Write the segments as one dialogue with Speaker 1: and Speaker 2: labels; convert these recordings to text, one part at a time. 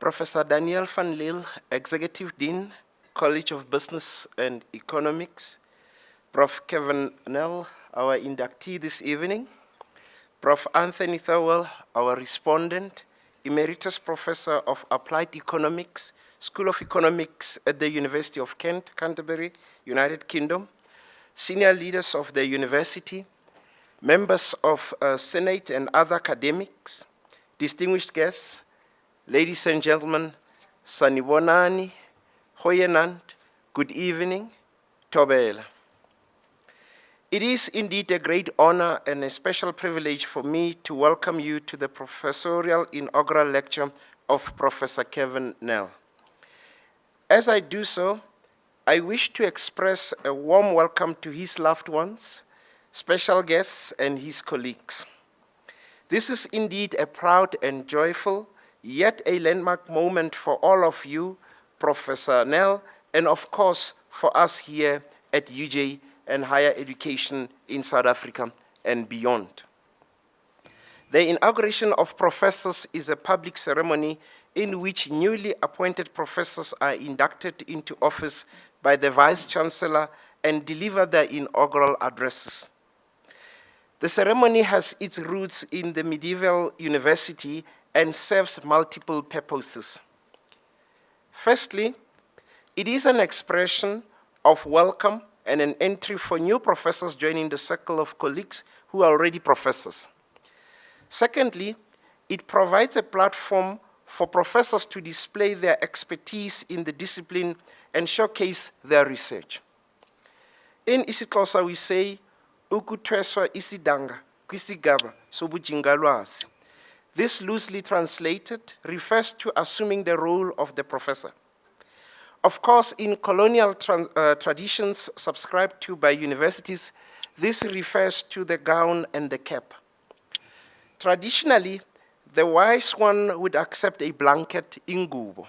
Speaker 1: Professor Daniel van Lille, Executive Dean, College of Business and Economics, Prof. Kevin Nell, our inductee this evening, Prof. Anthony Thowell, our respondent, Emeritus Professor of Applied Economics, School of Economics at the University of Kent, Canterbury, United Kingdom, senior leaders of the university, members of Senate and other academics, distinguished guests, ladies and gentlemen, Sanibonani, Hoyenant, good evening, Tobela. It is indeed a great honor and a special privilege for me to welcome you to the Professorial inaugural lecture of Professor Kevin Nell. As I do so, I wish to express a warm welcome to his loved ones, special guests, and his colleagues. This is indeed a proud and joyful, yet a landmark moment for all of you, Professor Nell, and of course for us here at UJ and higher education in South Africa and beyond. The inauguration of professors is a public ceremony in which newly appointed professors are inducted into office by the Vice-Chancellor and deliver their inaugural addresses. The ceremony has its roots in the medieval university and serves multiple purposes. Firstly, it is an expression of welcome and an entry for new professors joining the circle of colleagues who are already professors. Secondly, it provides a platform for professors to display their expertise in the discipline and showcase their research. In isiXhosa we say, ukuthweswa isidanga kwisigaba sobujingalwazi. This, loosely translated, refers to assuming the role of the professor. Of course, in colonial traditions subscribed to by universities, this refers to the gown and the cap. Traditionally, the wise one would accept a blanket ingubo.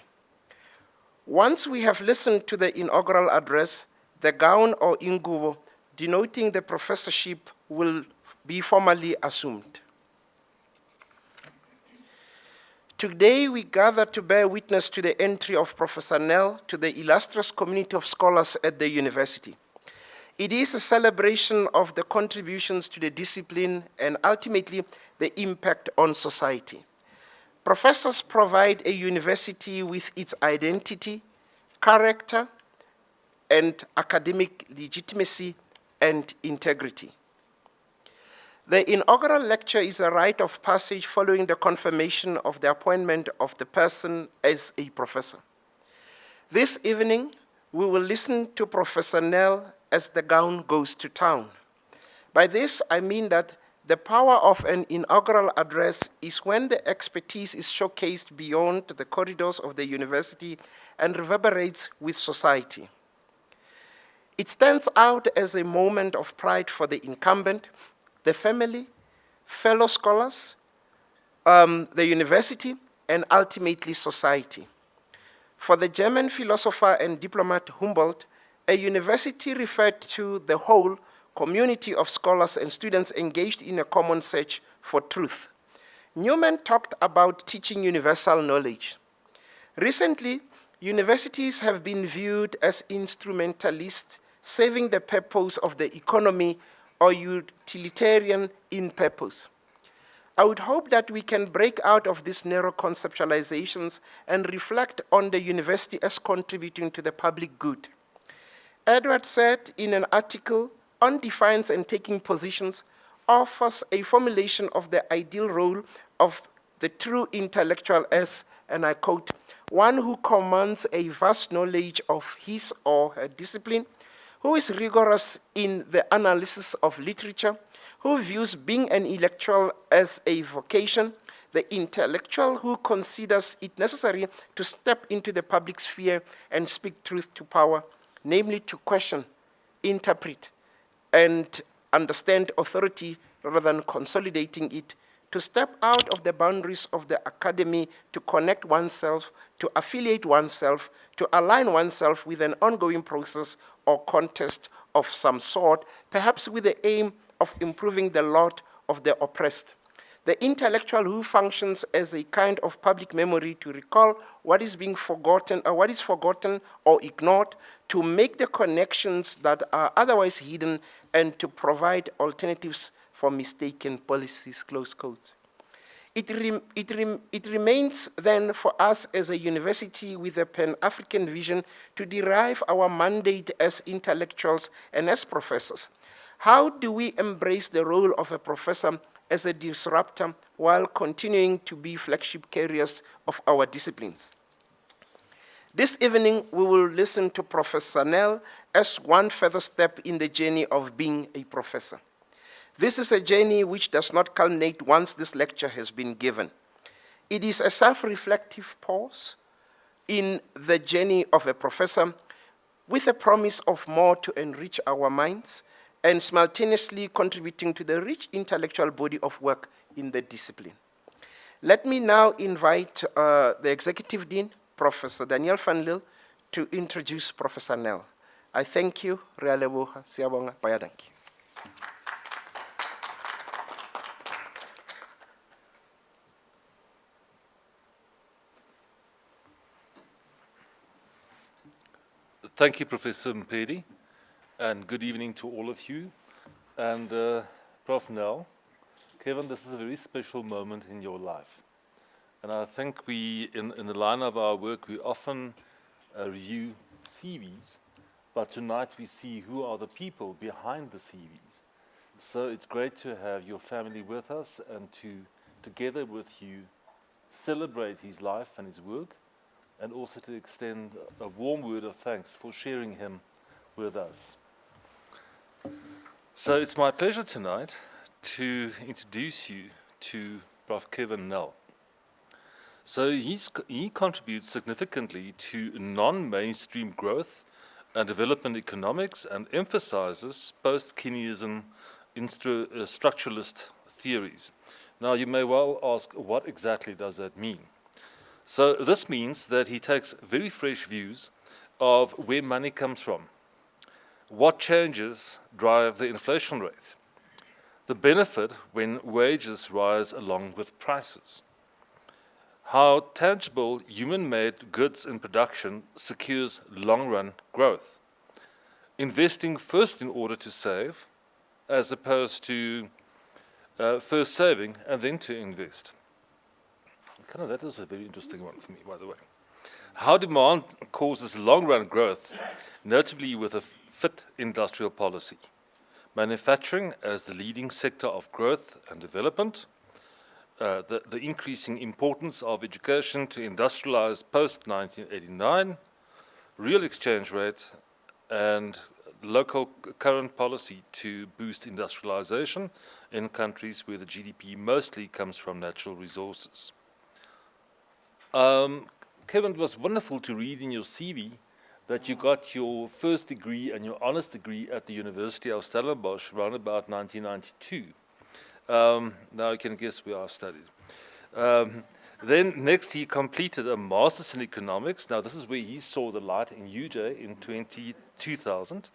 Speaker 1: Once we have listened to the inaugural address, the gown or ingubo denoting the professorship will be formally assumed. Today, we gather to bear witness to the entry of Professor Nell to the illustrious community of scholars at the university. It is a celebration of the contributions to the discipline and ultimately the impact on society. Professors provide a university with its identity, character, and academic legitimacy and integrity. The inaugural lecture is a rite of passage following the confirmation of the appointment of the person as a professor. This evening, we will listen to Professor Nell as the gown goes to town. By this, I mean that the power of an inaugural address is when the expertise is showcased beyond the corridors of the university and reverberates with society. It stands out as a moment of pride for the incumbent, the family, fellow scholars, the university, and ultimately society. For the German philosopher and diplomat Humboldt, a university referred to the whole community of scholars and students engaged in a common search for truth. Newman talked about teaching universal knowledge. Recently, universities have been viewed as instrumentalists serving the purpose of the economy or utilitarian in purpose. I would hope that we can break out of these narrow conceptualizations and reflect on the university as contributing to the public good. Edward said in an article, On Defiance and Taking Positions, offers a formulation of the ideal role of the true intellectual as, and I quote, one who commands a vast knowledge of his or her discipline, who is rigorous in the analysis of literature, who views being an intellectual as a vocation, the intellectual who considers it necessary to step into the public sphere and speak truth to power, namely to question, interpret, and understand authority rather than consolidating it, to step out of the boundaries of the academy to connect oneself, to affiliate oneself, to align oneself with an ongoing process or contest of some sort, perhaps with the aim of improving the lot of the oppressed. The intellectual who functions as a kind of public memory to recall what is being forgotten, or what is forgotten or ignored, to make the connections that are otherwise hidden, and to provide alternatives for mistaken policies, close quotes. It remains then for us as a university with a Pan-African vision to derive our mandate as intellectuals and as professors. How do we embrace the role of a professor as a disruptor while continuing to be flagship carriers of our disciplines? This evening, we will listen to Professor Nell as one further step in the journey of being a professor. This is a journey which does not culminate once this lecture has been given. It is a self-reflective pause in the journey of a professor with a promise of more to enrich our minds and simultaneously contributing to the rich intellectual body of work in the discipline. Let me now invite the Executive Dean, Professor Daniel van Lille, to introduce Professor Nell. I thank you. Re a leboga, siabonga, bayadanki.
Speaker 2: Thank you, Professor Mpedi, and good evening to all of you. And Prof. Nell, Kevin, this is a very special moment in your life. And I think we, in the line of our work, we often review CVs, but tonight we see who are the people behind the CVs. So it's great to have your family with us and to, together with you, celebrate his life and his work, and also to extend a warm word of thanks for sharing him with us. So it's my pleasure tonight to introduce you to Prof. Kevin Nell. So he contributes significantly to non-mainstream growth and development economics and emphasizes post-Keynesian structuralist theories. Now you may well ask, what exactly does that mean? So this means that he takes very fresh views of where money comes from, what changes drive the inflation rate, the benefit when wages rise along with prices, how tangible human-made goods in production secures long-run growth, investing first in order to save, as opposed to first saving and then to invest. That is a very interesting one for me, by the way. How demand causes long-run growth, notably with a fit industrial policy. Manufacturing as the leading sector of growth and development. The increasing importance of education to industrialize post-1989. Real exchange rate and local current policy to boost industrialization in countries where the GDP mostly comes from natural resources. Kevin, it was wonderful to read in your CV that you got your first degree and your honors degree at the University of Stellenbosch around about 1992. Now you can guess where I studied. Then next he completed a master's in economics. Now this is where he saw the light in UJ in 2000,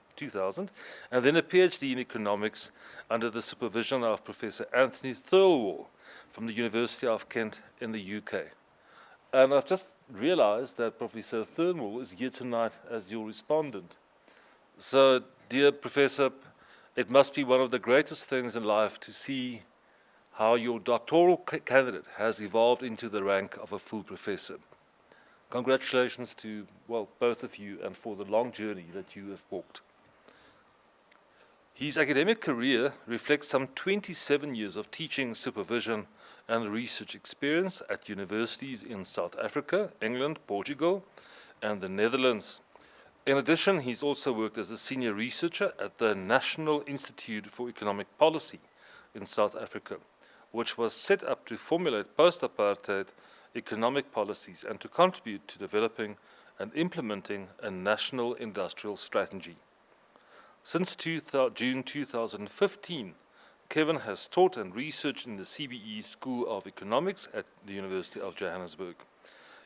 Speaker 2: and then a PhD in economics under the supervision of Professor Anthony Thirlwall from the University of Kent in the UK. And I've just realized that Professor Thirlwall is here tonight as your respondent. So, dear Professor, it must be one of the greatest things in life to see how your doctoral candidate has evolved into the rank of a full professor. Congratulations to, well, both of you and for the long journey that you have walked. His academic career reflects some 27 years of teaching, supervision, and research experience at universities in South Africa, England, Portugal, and the Netherlands. In addition, he's also worked as a senior researcher at the National Institute for Economic Policy in South Africa, which was set up to formulate post-apartheid economic policies and to contribute to developing and implementing a national industrial strategy. Since June 2015, Kevin has taught and researched in the CBE School of Economics at the University of Johannesburg.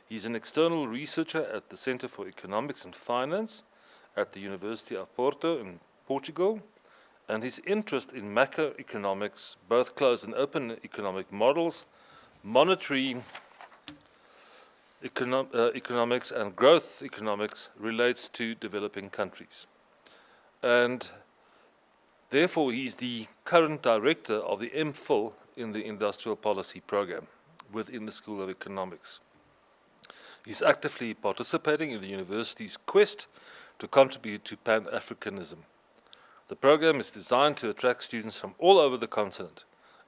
Speaker 2: He's an external researcher at the Center for Economics and Finance at the University of Porto in Portugal, and his interest in macroeconomics, both closed and open economic models, monetary economics and growth economics relates to developing countries. And therefore, he is the current director of the MPhil in the Industrial Policy Program within the School of Economics. He's actively participating in the university's quest to contribute to Pan-Africanism. The program is designed to attract students from all over the continent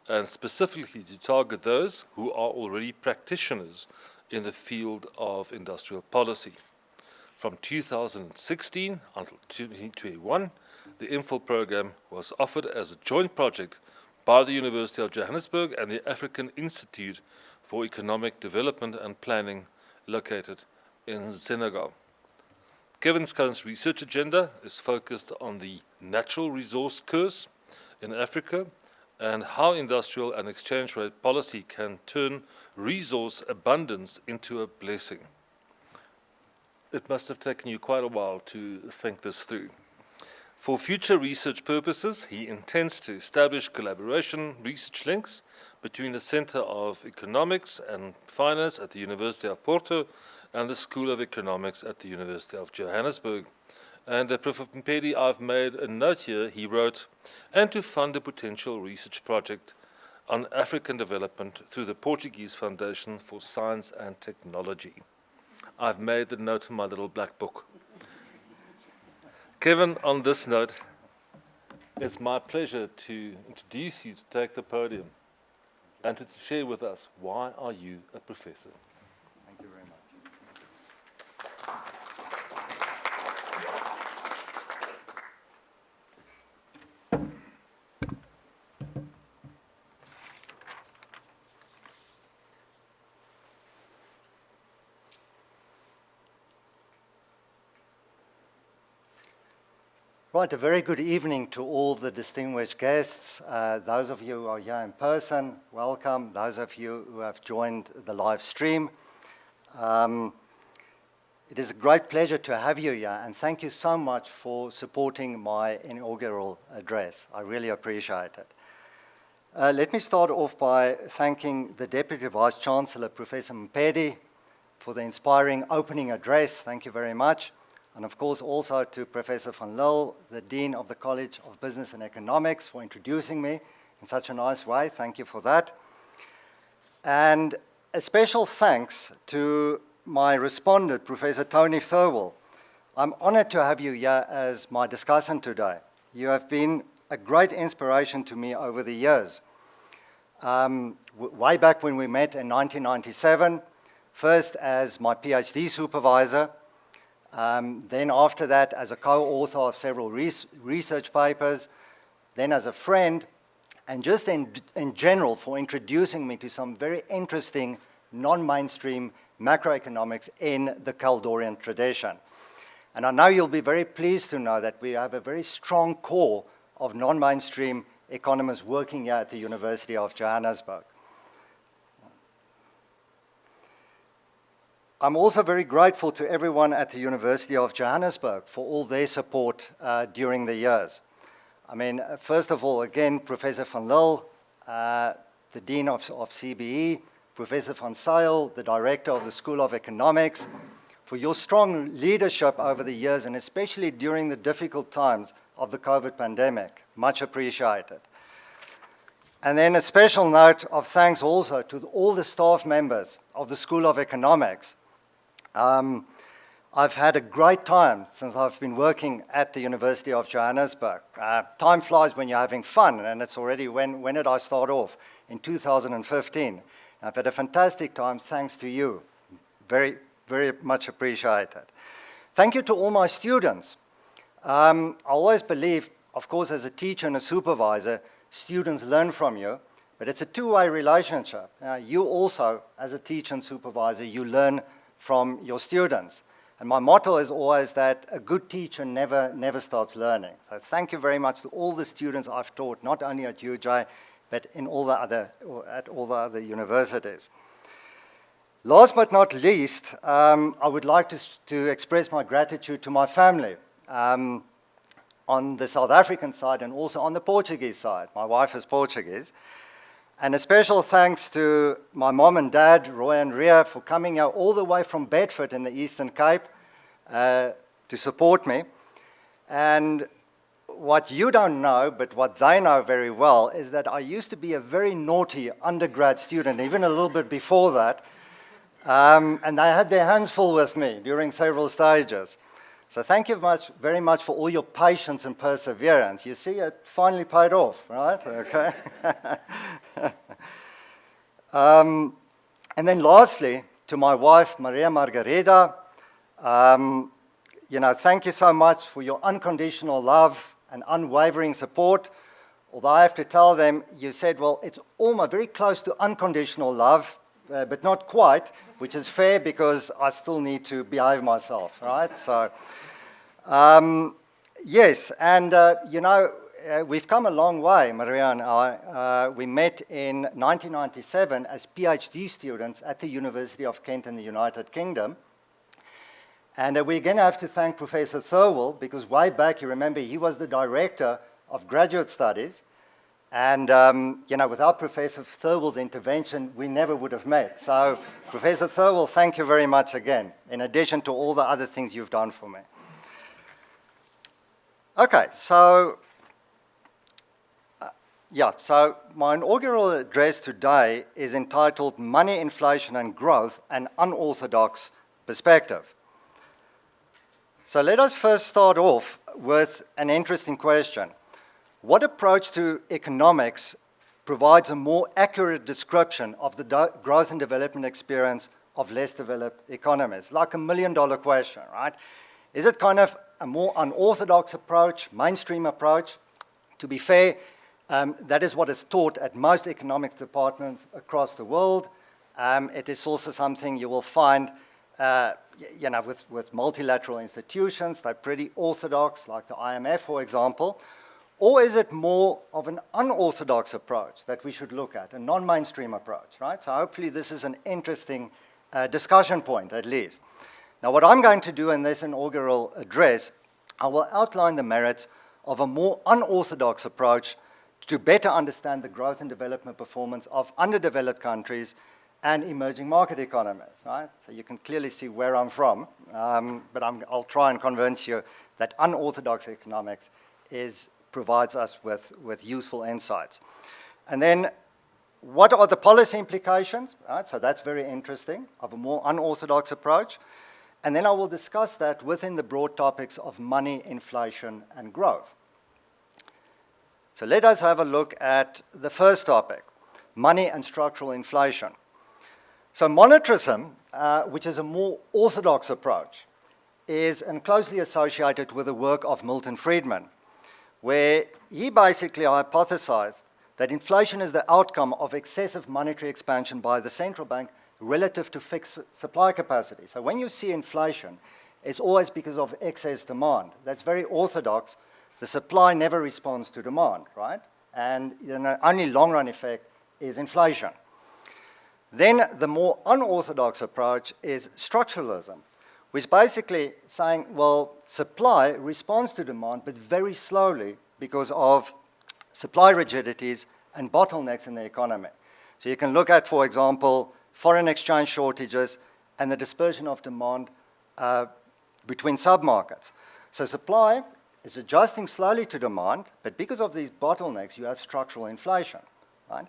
Speaker 2: and specifically to target those who are already practitioners in the field of industrial policy. From 2016 until 2021, the MPhil program was offered as a joint project by the University of Johannesburg and the African Institute for Economic Development and Planning located in Senegal. Kevin's current research agenda is focused on the natural resource curse in Africa and how industrial and exchange rate policy can turn resource abundance into a blessing. It must have taken you quite a while to think this through. For future research purposes, he intends to establish collaboration research links between the Center of Economics and Finance at the University of Porto and the School of Economics at the University of Johannesburg. And Prof. Mpedi, I've made a note here, he wrote, and to fund a potential research project on African development through the Portuguese Foundation for Science and Technology. I've made the note in my little black book. Kevin, on this note, it's my pleasure to introduce you to take the podium and to share with us, why are you a professor?
Speaker 3: Thank you very much. Right, a very good evening to all the distinguished guests. Those of you who are here in person, welcome. Those of you who have joined the live stream. It is a great pleasure to have you here, and thank you so much for supporting my inaugural address. I really appreciate it. Let me start off by thanking the Deputy Vice-Chancellor, Professor Mpedi, for the inspiring opening address. Thank you very much. And of course also to Professor van Lille, the Dean of the College of Business and Economics, for introducing me in such a nice way. Thank you for that. And a special thanks to my respondent, Professor Tony Thirlwell. I'm honored to have you here as my discussant today. You have been a great inspiration to me over the years. Way back when we met in 1997, first as my PhD supervisor, then after that as a co-author of several research papers, then as a friend, and just in general for introducing me to some very interesting non-mainstream macroeconomics in the Caldorian tradition. And I know you'll be very pleased to know that we have a very strong core of non-mainstream economists working here at the University of Johannesburg. I'm also very grateful to everyone at the University of Johannesburg for all their support during the years. I mean, first of all, again, Professor van Lille, the Dean of CBE, Professor van Zyl, the Director of the School of Economics, for your strong leadership over the years, and especially during the difficult times of the COVID pandemic. Much appreciated. And then a special note of thanks also to all the staff members of the School of Economics. I've had a great time since I've been working at the University of Johannesburg. Time flies when you're having fun, and it's already, when did I start off? In 2015. I've had a fantastic time thanks to you. Very, very much appreciated. Thank you to all my students. I always believe, of course, as a teacher and a supervisor, students learn from you, but it's a two-way relationship. You also, as a teacher and supervisor, you learn from your students. And my motto is always that a good teacher never stops learning. So thank you very much to all the students I've taught, not only at UJ, but in all the other universities. Last but not least, I would like to express my gratitude to my family. on the South African side and also on the Portuguese side. My wife is Portuguese. And a special thanks to my mom and dad, Roy and Ria, for coming here all the way from Bedford in the Eastern Cape to support me. And what you don't know, but what they know very well, is that I used to be a very naughty undergrad student, even a little bit before that. And they had their hands full with me during several stages. So thank you very much for all your patience and perseverance. You see, it finally paid off, right? Okay. And then lastly, to my wife, Maria Margarida, thank you so much for your unconditional love and unwavering support. Although I have to tell them, you said, well, it's almost very close to unconditional love, but not quite, which is fair because I still need to behave myself, right? So, yes, and we've come a long way, Maria and I. We met in 1997 as PhD students at the University of Kent in the United Kingdom. And we're going to have to thank Professor Thirlwell, because way back, you remember, he was the director of graduate studies. And, without Professor Thirlwell's intervention, we never would have met. So, Professor Thirlwell, thank you very much again, in addition to all the other things you've done for me. Okay, so, so my inaugural address today is entitled Money, Inflation and Growth, an Unorthodox Perspective. So let us first start off with an interesting question. What approach to economics provides a more accurate description of the growth and development experience of less developed economies? Like $1 million question, right? Is it kind of a more unorthodox approach, mainstream approach? To be fair, that is what is taught at most economics departments across the world. It is also something you will find with multilateral institutions. They're pretty orthodox, like the IMF, for example. Or is it more of an unorthodox approach that we should look at, a non-mainstream approach, right? So hopefully this is an interesting discussion point, at least. Now, what I'm going to do in this inaugural address, I will outline the merits of a more unorthodox approach to better understand the growth and development performance of underdeveloped countries and emerging market economies, right? So you can clearly see where I'm from, but I'll try and convince you that unorthodox economics provides us with useful insights. And then, what are the policy implications? Right, so that's very interesting, of a more unorthodox approach. And then I will discuss that within the broad topics of money, inflation, and growth. So let us have a look at the first topic, money and structural inflation. So monetarism, which is a more orthodox approach, is closely associated with the work of Milton Friedman, where he basically hypothesized that inflation is the outcome of excessive monetary expansion by the central bank relative to fixed supply capacity. So when you see inflation, it's always because of excess demand. That's very orthodox. The supply never responds to demand, right? And only long-run effect is inflation. Then the more unorthodox approach is structuralism, which basically saying, well, supply responds to demand, but very slowly because of supply rigidities and bottlenecks in the economy. So you can look at, for example, foreign exchange shortages and the dispersion of demand between submarkets. So supply is adjusting slowly to demand, but because of these bottlenecks, you have structural inflation, right?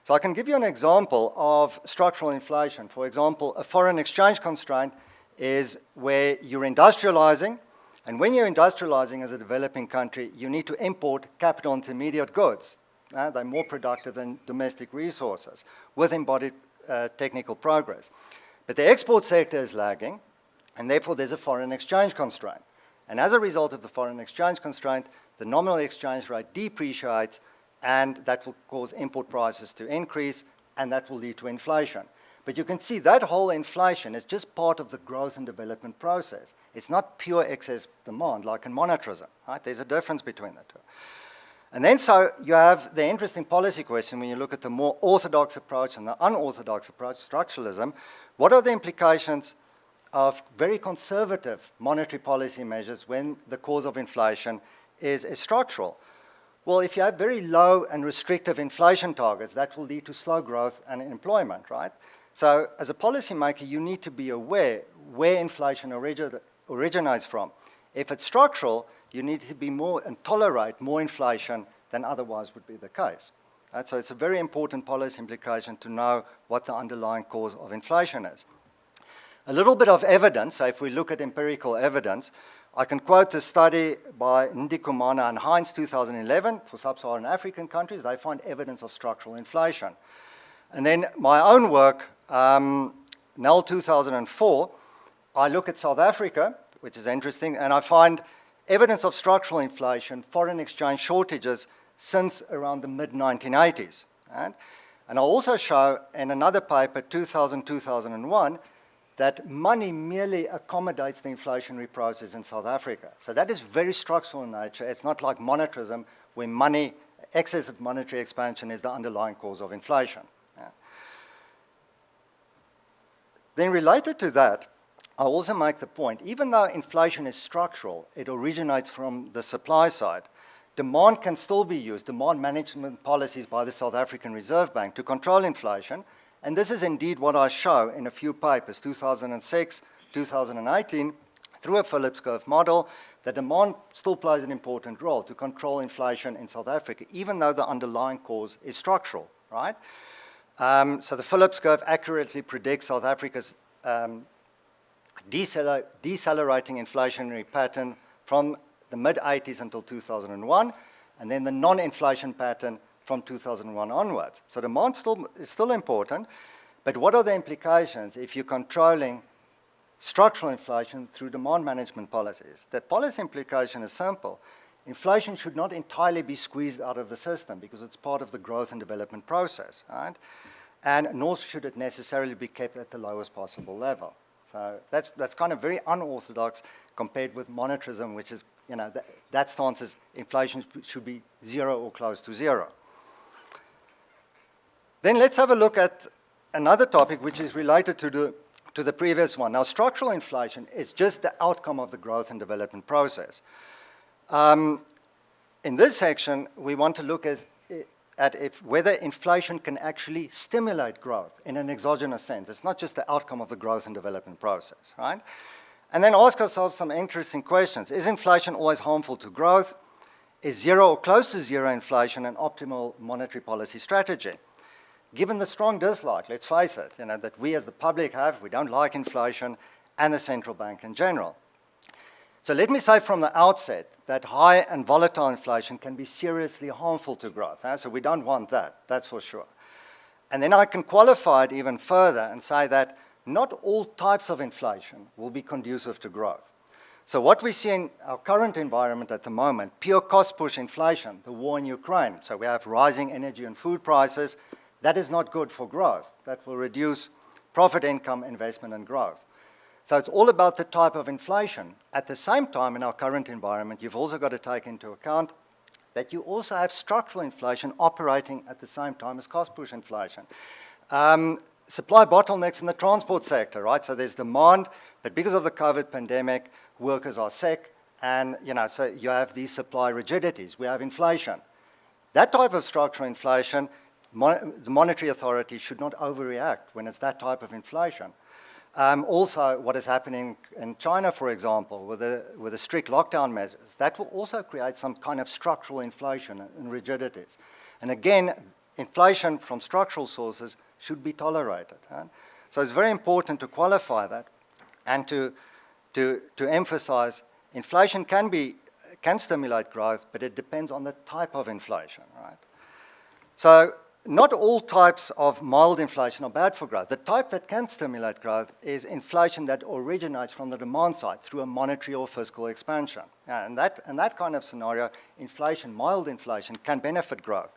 Speaker 3: So I can give you an example of structural inflation. For example, a foreign exchange constraint is where you're industrializing, and when you're industrializing as a developing country, you need to import capital intermediate goods. They're more productive than domestic resources with embodied technical progress. But the export sector is lagging, and therefore there's a foreign exchange constraint. And as a result of the foreign exchange constraint, the nominal exchange rate depreciates, and that will cause import prices to increase, and that will lead to inflation. But you can see that whole inflation is just part of the growth and development process. It's not pure excess demand like in monetarism, right? There's a difference between the two. And then so you have the interesting policy question when you look at the more orthodox approach and the unorthodox approach, structuralism. What are the implications of very conservative monetary policy measures when the cause of inflation is structural. Well, if you have very low and restrictive inflation targets, that will lead to slow growth and employment, right? So as a policymaker, you need to be aware where inflation originates from. If it's structural, you need to be more and tolerate more inflation than otherwise would be the case. Right? So it's a very important policy implication to know what the underlying cause of inflation is. A little bit of evidence, so if we look at empirical evidence, I can quote the study by Ndikumana and Heinz 2011 for sub-Saharan African countries. They find evidence of structural inflation. And then my own work, Nell 2004, I look at South Africa, which is interesting, and I find evidence of structural inflation, foreign exchange shortages since around the mid-1980s. Right? And I also show in another paper, 2000-2001, that money merely accommodates the inflationary process in South Africa. So that is very structural in nature. It's not like monetarism, where money, excessive monetary expansion is the underlying cause of inflation. Yeah. Then related to that, I also make the point, even though inflation is structural, it originates from the supply side. Demand can still be used, demand management policies by the South African Reserve Bank to control inflation. And this is indeed what I show in a few papers, 2006, 2018, through a Phillips curve model, that demand still plays an important role to control inflation in South Africa, even though the underlying cause is structural, right? So the Phillips curve accurately predicts South Africa's decelerating inflationary pattern from the mid-80s until 2001, and then the non-inflation pattern from 2001 onwards. So demand is still important, but what are the implications if you're controlling structural inflation through demand management policies? The policy implication is simple. Inflation should not entirely be squeezed out of the system because it's part of the growth and development process, right? And nor should it necessarily be kept at the lowest possible level. So that's kind of very unorthodox compared with monetarism, which is, that stance is inflation should be zero or close to zero. Then let's have a look at another topic which is related to the previous one. Now, structural inflation is just the outcome of the growth and development process. In this section, we want to look at whether inflation can actually stimulate growth in an exogenous sense. It's not just the outcome of the growth and development process, right? And then ask ourselves some interesting questions. Is inflation always harmful to growth? Is zero or close to zero inflation an optimal monetary policy strategy? Given the strong dislike, let's face it, that we as the public have, we don't like inflation, and the central bank in general. So let me say from the outset that high and volatile inflation can be seriously harmful to growth. So we don't want that, that's for sure. And then I can qualify it even further and say that not all types of inflation will be conducive to growth. So what we see in our current environment at the moment, pure cost push inflation, the war in Ukraine, so we have rising energy and food prices, that is not good for growth. That will reduce profit, income, investment, and growth. So it's all about the type of inflation. At the same time, in our current environment, you've also got to take into account that you also have structural inflation operating at the same time as cost push inflation. Supply bottlenecks in the transport sector, right? So there's demand, but because of the COVID pandemic, workers are sick, and so you have these supply rigidities. We have inflation. That type of structural inflation, the monetary authority should not overreact when it's that type of inflation. Also, what is happening in China, for example, with the strict lockdown measures, that will also create some kind of structural inflation and rigidities. And again, inflation from structural sources should be tolerated. Right? So it's very important to qualify that and to emphasize inflation can stimulate growth, but it depends on the type of inflation. Right? So not all types of mild inflation are bad for growth. The type that can stimulate growth is inflation that originates from the demand side through a monetary or fiscal expansion. And that kind of scenario, inflation, mild inflation, can benefit growth.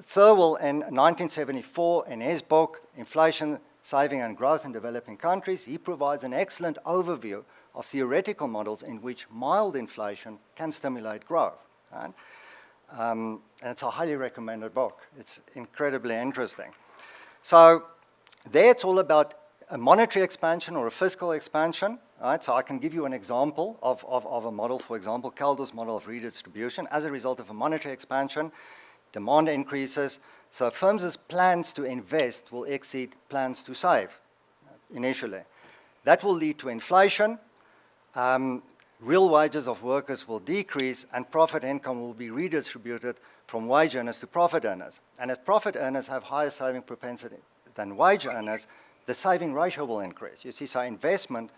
Speaker 3: Thirlwell in 1974, in his book, Inflation, Saving and Growth in Developing Countries, he provides an excellent overview of theoretical models in which mild inflation can stimulate growth. Right? And it's a highly recommended book. It's incredibly interesting. So there it's all about a monetary expansion or a fiscal expansion, right? So I can give you an example of a model, for example, Kaldor's model of redistribution. As a result of a monetary expansion, demand increases, so firms' plans to invest will exceed plans to save initially. That will lead to inflation, real wages of workers will decrease, and profit income will be redistributed from wage earners to profit earners. And if profit earners have higher saving propensity than wage earners, the saving ratio will increase. You see, so investment,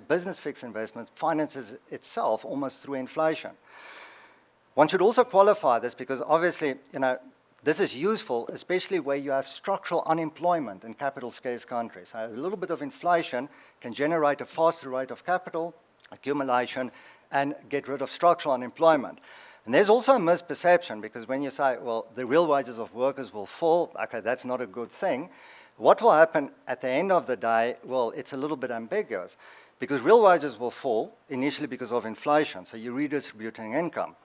Speaker 3: business fixed investment, finances itself almost through inflation. One should also qualify this because obviously, this is useful, especially where you have structural unemployment in capital scarce countries. A little bit of inflation can generate a faster rate of capital accumulation and get rid of structural unemployment. And there's also a misperception because when you say, well, the real wages of workers will fall, okay, that's not a good thing. What will happen at the end of the day? Well, it's a little bit ambiguous because real wages will fall initially because of inflation, so you're redistributing income.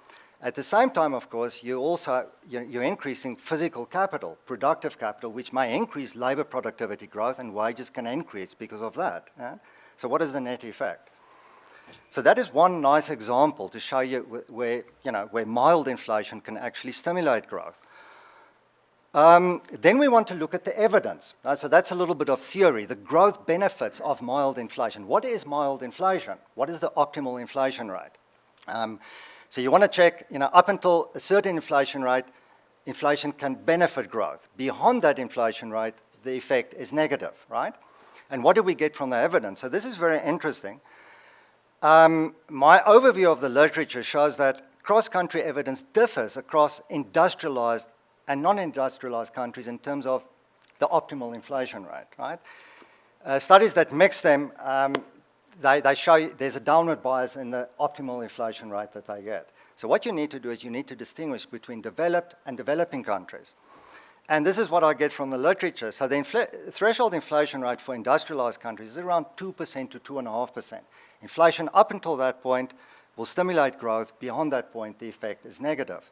Speaker 3: At the same time, of course, you're increasing physical capital, productive capital, which may increase labor productivity growth, and wages can increase because of that. Yeah? So what is the net effect? So that is one nice example to show you where mild inflation can actually stimulate growth. Then we want to look at the evidence. So that's a little bit of theory, the growth benefits of mild inflation. What is mild inflation? What is the optimal inflation rate? So you want to check, up until a certain inflation rate, inflation can benefit growth. Beyond that inflation rate, the effect is negative, right? And what do we get from the evidence? So this is very interesting. My overview of the literature shows that cross-country evidence differs across industrialized and non-industrialized countries in terms of the optimal inflation rate, right? Studies that mix them, they show you there's a downward bias in the optimal inflation rate that they get. So what you need to do is you need to distinguish between developed and developing countries. And this is what I get from the literature. So the threshold inflation rate for industrialized countries is around 2% to 2.5%. Inflation up until that point will stimulate growth. Beyond that point, the effect is negative.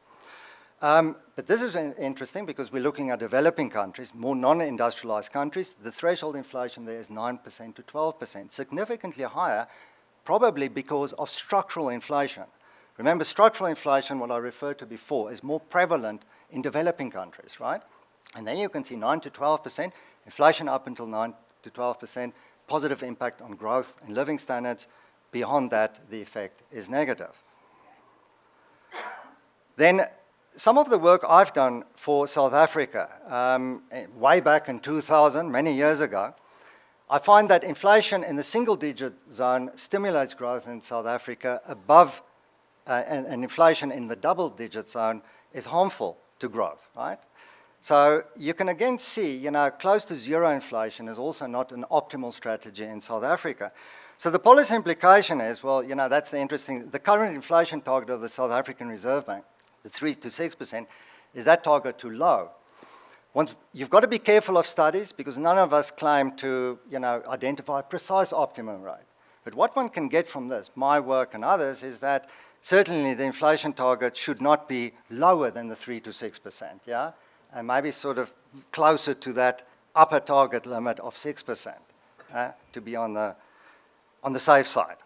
Speaker 3: But this is interesting because we're looking at developing countries, more non-industrialized countries. The threshold inflation there is 9% to 12%, significantly higher, probably because of structural inflation. Remember, structural inflation, what I referred to before, is more prevalent in developing countries, right? And then you can see 9 to 12%, inflation up until 9 to 12%, positive impact on growth and living standards. Beyond that, the effect is negative. Then some of the work I've done for South Africa, way back in 2000, many years ago, I find that inflation in the single-digit zone stimulates growth in South Africa above, and inflation in the double-digit zone is harmful to growth, right? So you can again see, close to zero inflation is also not an optimal strategy in South Africa. So the policy implication is, well, that's the interesting, the current inflation target of the South African Reserve Bank, the 3 to 6%, is that target too low? You've got to be careful of studies because none of us claim to, identify a precise optimum rate. But what one can get from this, my work and others, is that certainly the inflation target should not be lower than the 3 to 6%, yeah? And maybe sort of closer to that upper target limit of 6%, to be on the safe side.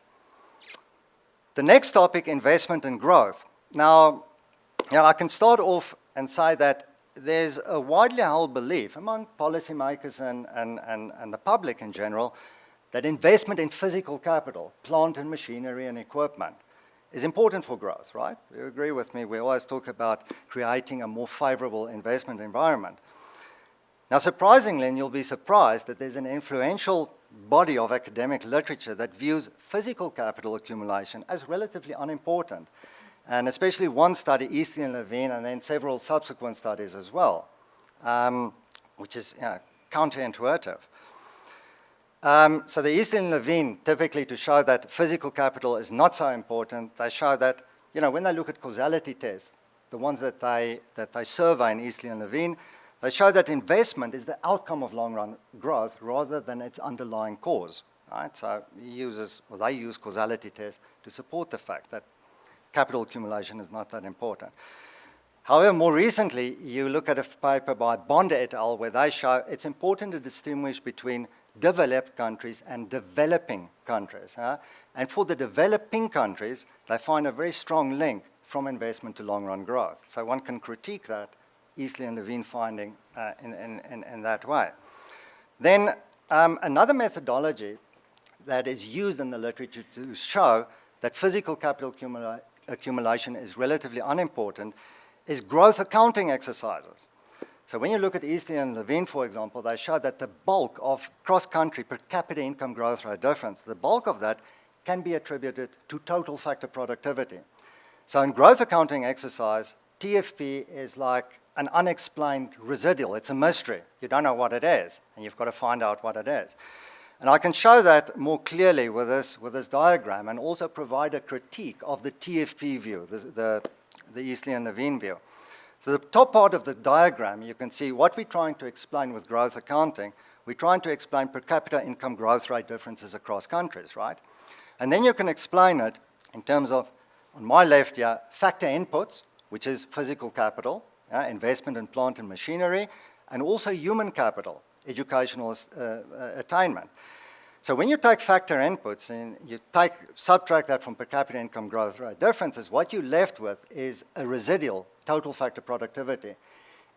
Speaker 3: The next topic, investment and growth. Now, I can start off and say that there's a widely held belief among policymakers and the public in general that investment in physical capital, plant and machinery and equipment, is important for growth, right? You agree with me? We always talk about creating a more favorable investment environment. Now, surprisingly, and you'll be surprised, that there's an influential body of academic literature that views physical capital accumulation as relatively unimportant. And especially one study, Eastley and Levine, and then several subsequent studies as well, which is counterintuitive. So the Eastley and Levine, typically to show that physical capital is not so important, they show that, when they look at causality tests, the ones that they survey in Eastley and Levine, they show that investment is the outcome of long-run growth rather than its underlying cause. Right? So they use causality tests to support the fact that capital accumulation is not that important. However, more recently, you look at a paper by Bond et al. Where they show it's important to distinguish between developed countries and developing countries. And for the developing countries, they find a very strong link from investment to long-run growth. So one can critique that Eastley and Levine finding in that way. Then another methodology that is used in the literature to show that physical capital accumulation is relatively unimportant is growth accounting exercises. So when you look at Eastley and Levine, for example, they show that the bulk of cross-country per capita income growth rate difference, the bulk of that can be attributed to total factor productivity. So in growth accounting exercise, TFP is like an unexplained residual. It's a mystery. You don't know what it is, and you've got to find out what it is. And I can show that more clearly with this diagram and also provide a critique of the TFP view, the Eastley and Levine view. So the top part of the diagram, you can see what we're trying to explain with growth accounting. We're trying to explain per capita income growth rate differences across countries, right? And then you can explain it in terms of, on my left here, factor inputs, which is physical capital, investment in plant and machinery, and also human capital, educational attainment. So when you take factor inputs and you subtract that from per capita income growth rate differences, what you're left with is a residual total factor productivity.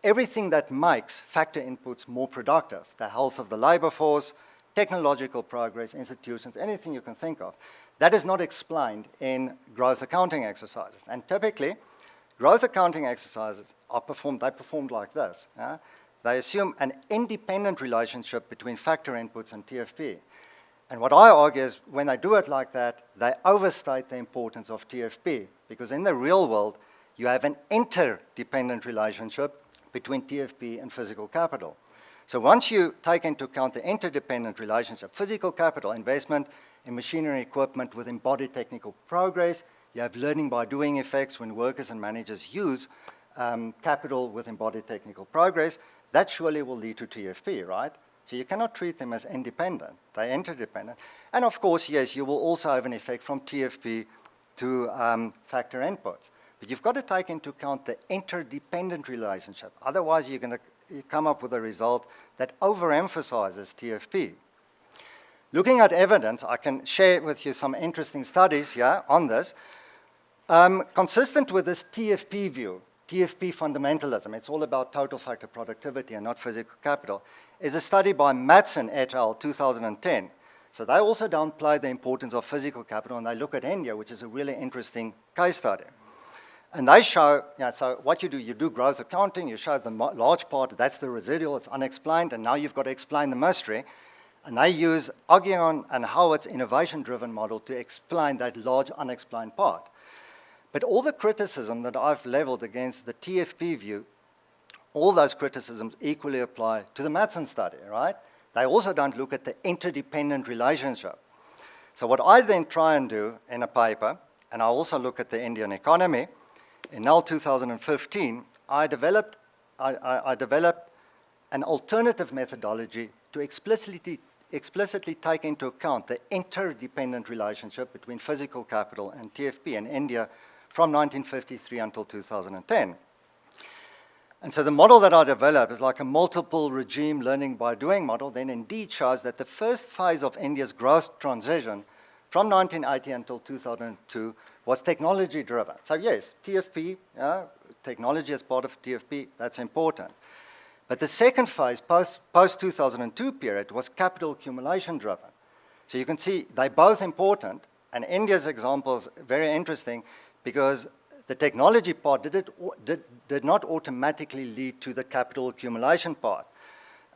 Speaker 3: Everything that makes factor inputs more productive, the health of the labor force, technological progress, institutions, anything you can think of, that is not explained in growth accounting exercises. And typically, growth accounting exercises are performed like this. They assume an independent relationship between factor inputs and TFP. And what I argue is when they do it like that, they overstate the importance of TFP, because in the real world, you have an interdependent relationship between TFP and physical capital. So once you take into account the interdependent relationship, physical capital, investment in machinery equipment with embodied technical progress, you have learning by doing effects when workers and managers use capital with embodied technical progress, that surely will lead to TFP, right? So you cannot treat them as independent, they're interdependent. And of course, yes, you will also have an effect from TFP to factor inputs. But you've got to take into account the interdependent relationship. Otherwise, you're going to come up with a result that overemphasizes TFP. Looking at evidence, I can share with you some interesting studies here on this. Consistent with this TFP view, TFP fundamentalism, it's all about total factor productivity and not physical capital, is a study by Matson et al. 2010. So they also downplay the importance of physical capital, and they look at India, which is a really interesting case study. And they show, so what you do growth accounting, you show the large part, that's the residual, it's unexplained, and now you've got to explain the mystery. And they use Oggion and Howard's innovation-driven model to explain that large unexplained part. But all the criticism that I've leveled against the TFP view, all those criticisms equally apply to the Matson study, right? They also don't look at the interdependent relationship. So what I then try and do in a paper, and I also look at the Indian economy, in Nell 2015, I developed an alternative methodology to explicitly take into account the interdependent relationship between physical capital and TFP in India from 1953 until 2010. And so the model that I developed is like a multiple regime learning by doing model, then indeed shows that the first phase of India's growth transition from 1980 until 2002 was technology driven. So yes, TFP, technology as part of TFP, that's important. But the second phase, post-2002 period, was capital accumulation driven. So you can see they're both important, and India's example is very interesting because the technology part did not automatically lead to the capital accumulation part.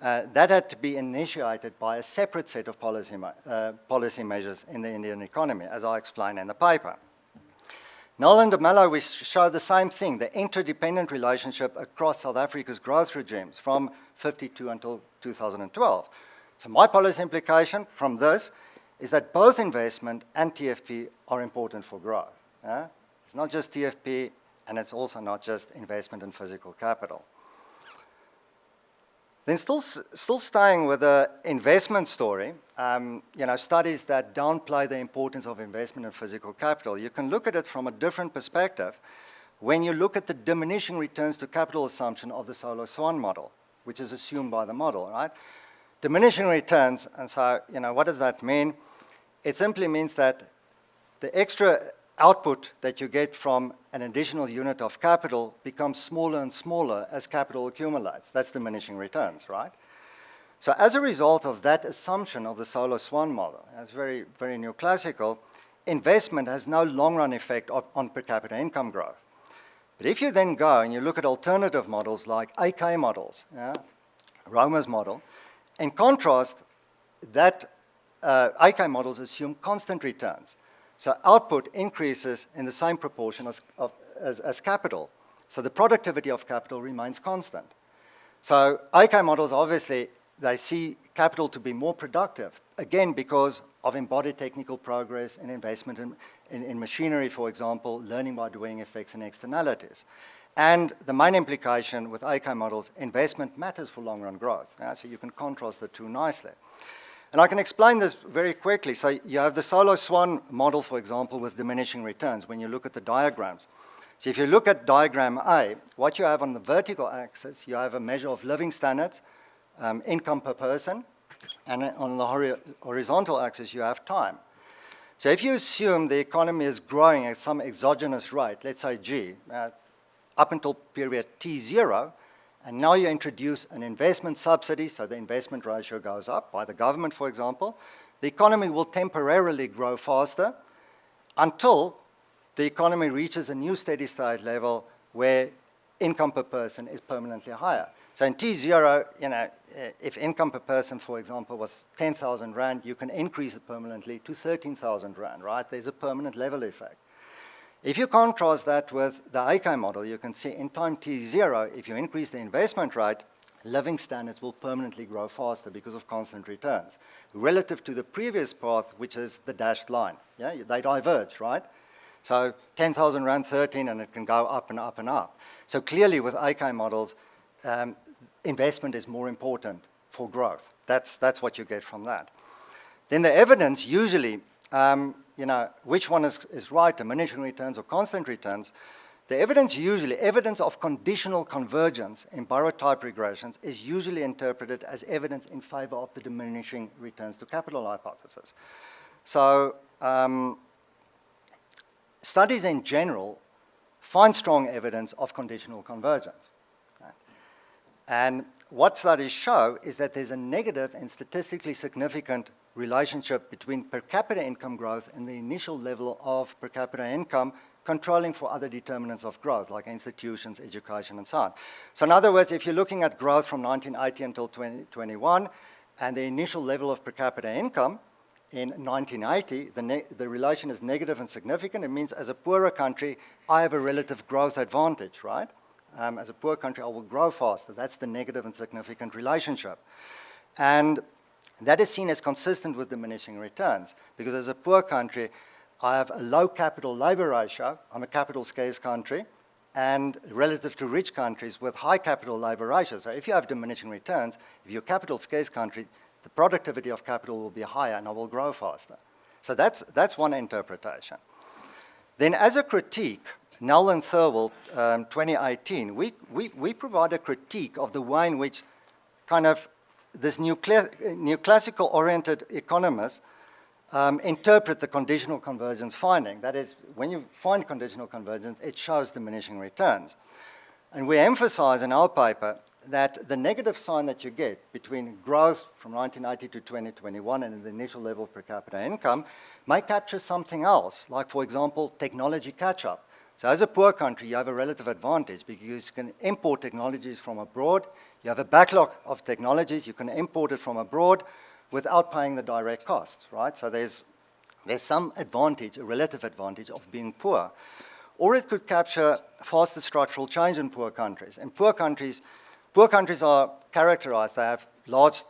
Speaker 3: That had to be initiated by a separate set of policy measures in the Indian economy, as I explained in the paper. Nell and DeMello, we show the same thing, the interdependent relationship across South Africa's growth regimes from 52 until 2012. So my policy implication from this is that both investment and TFP are important for growth. It's not just TFP, and it's also not just investment in physical capital. Then still staying with the investment story, studies that downplay the importance of investment in physical capital, you can look at it from a different perspective when you look at the diminishing returns to capital assumption of the Solar Swan model, which is assumed by the model, right? diminishing returns, and so, what does that mean? It simply means that the extra output that you get from an additional unit of capital becomes smaller and smaller as capital accumulates. That's diminishing returns, right? So as a result of that assumption of the Solar Swan model, that's very, very neoclassical, investment has no long-run effect on per capita income growth. But if you then go and you look at alternative models like AK models, Romer's model, in contrast, that AK models assume constant returns. So output increases in the same proportion as capital. So the productivity of capital remains constant. So AK models, obviously, they see capital to be more productive, again, because of embodied technical progress and investment in machinery, for example, learning by doing effects and externalities. And the main implication with AK models, investment matters for long-run growth. So you can contrast the two nicely. And I can explain this very quickly. So you have the Solar Swan model, for example, with diminishing returns when you look at the diagrams. So if you look at diagram A, what you have on the vertical axis, you have a measure of living standards, income per person, and on the horizontal axis, you have time. So if you assume the economy is growing at some exogenous rate, let's say G, up until period T0, and now you introduce an investment subsidy, so the investment ratio goes up by the government, for example, the economy will temporarily grow faster until the economy reaches a new steady state level where income per person is permanently higher. So in T0, if income per person, for example, was 10,000 Rand, you can increase it permanently to 13,000 Rand, right? There's a permanent level effect. If you contrast that with the AK model, you can see in time T0, if you increase the investment rate, living standards will permanently grow faster because of constant returns, relative to the previous path, which is the dashed line. Yeah, they diverge, right? So 10,000 Rand, 13, and it can go up and up and up. So clearly with AK models, investment is more important for growth. That's what you get from that. Then the evidence usually, which one is right, diminishing returns or constant returns, the evidence usually, evidence of conditional convergence in borrow type regressions is usually interpreted as evidence in favor of the diminishing returns to capital hypothesis. So studies in general find strong evidence of conditional convergence. And what studies show is that there's a negative and statistically significant relationship between per capita income growth and the initial level of per capita income controlling for other determinants of growth, like institutions, education, and so on. So in other words, if you're looking at growth from 1980 until 2021, and the initial level of per capita income in 1980, the relation is negative and significant. It means as a poorer country, I have a relative growth advantage, right? As a poor country, I will grow faster. That's the negative and significant relationship. And that is seen as consistent with diminishing returns, because as a poor country, I have a low capital labor ratio. I'm a capital scarce country, and relative to rich countries with high capital labor ratios. So if you have diminishing returns, if you're a capital scarce country, the productivity of capital will be higher and I will grow faster. So that's one interpretation. Then as a critique, Nell and Thirlwell, 2018, we provide a critique of the way in which kind of this neoclassical-oriented economists interpret the conditional convergence finding. That is, when you find conditional convergence, it shows diminishing returns. And we emphasize in our paper that the negative sign that you get between growth from 1980 to 2021 and the initial level of per capita income may capture something else, like, for example, technology catch-up. So as a poor country, you have a relative advantage because you can import technologies from abroad. You have a backlog of technologies. You can import it from abroad without paying the direct costs, right? So there's some advantage, a relative advantage of being poor. Or it could capture faster structural change in poor countries. And poor countries are characterized, they have large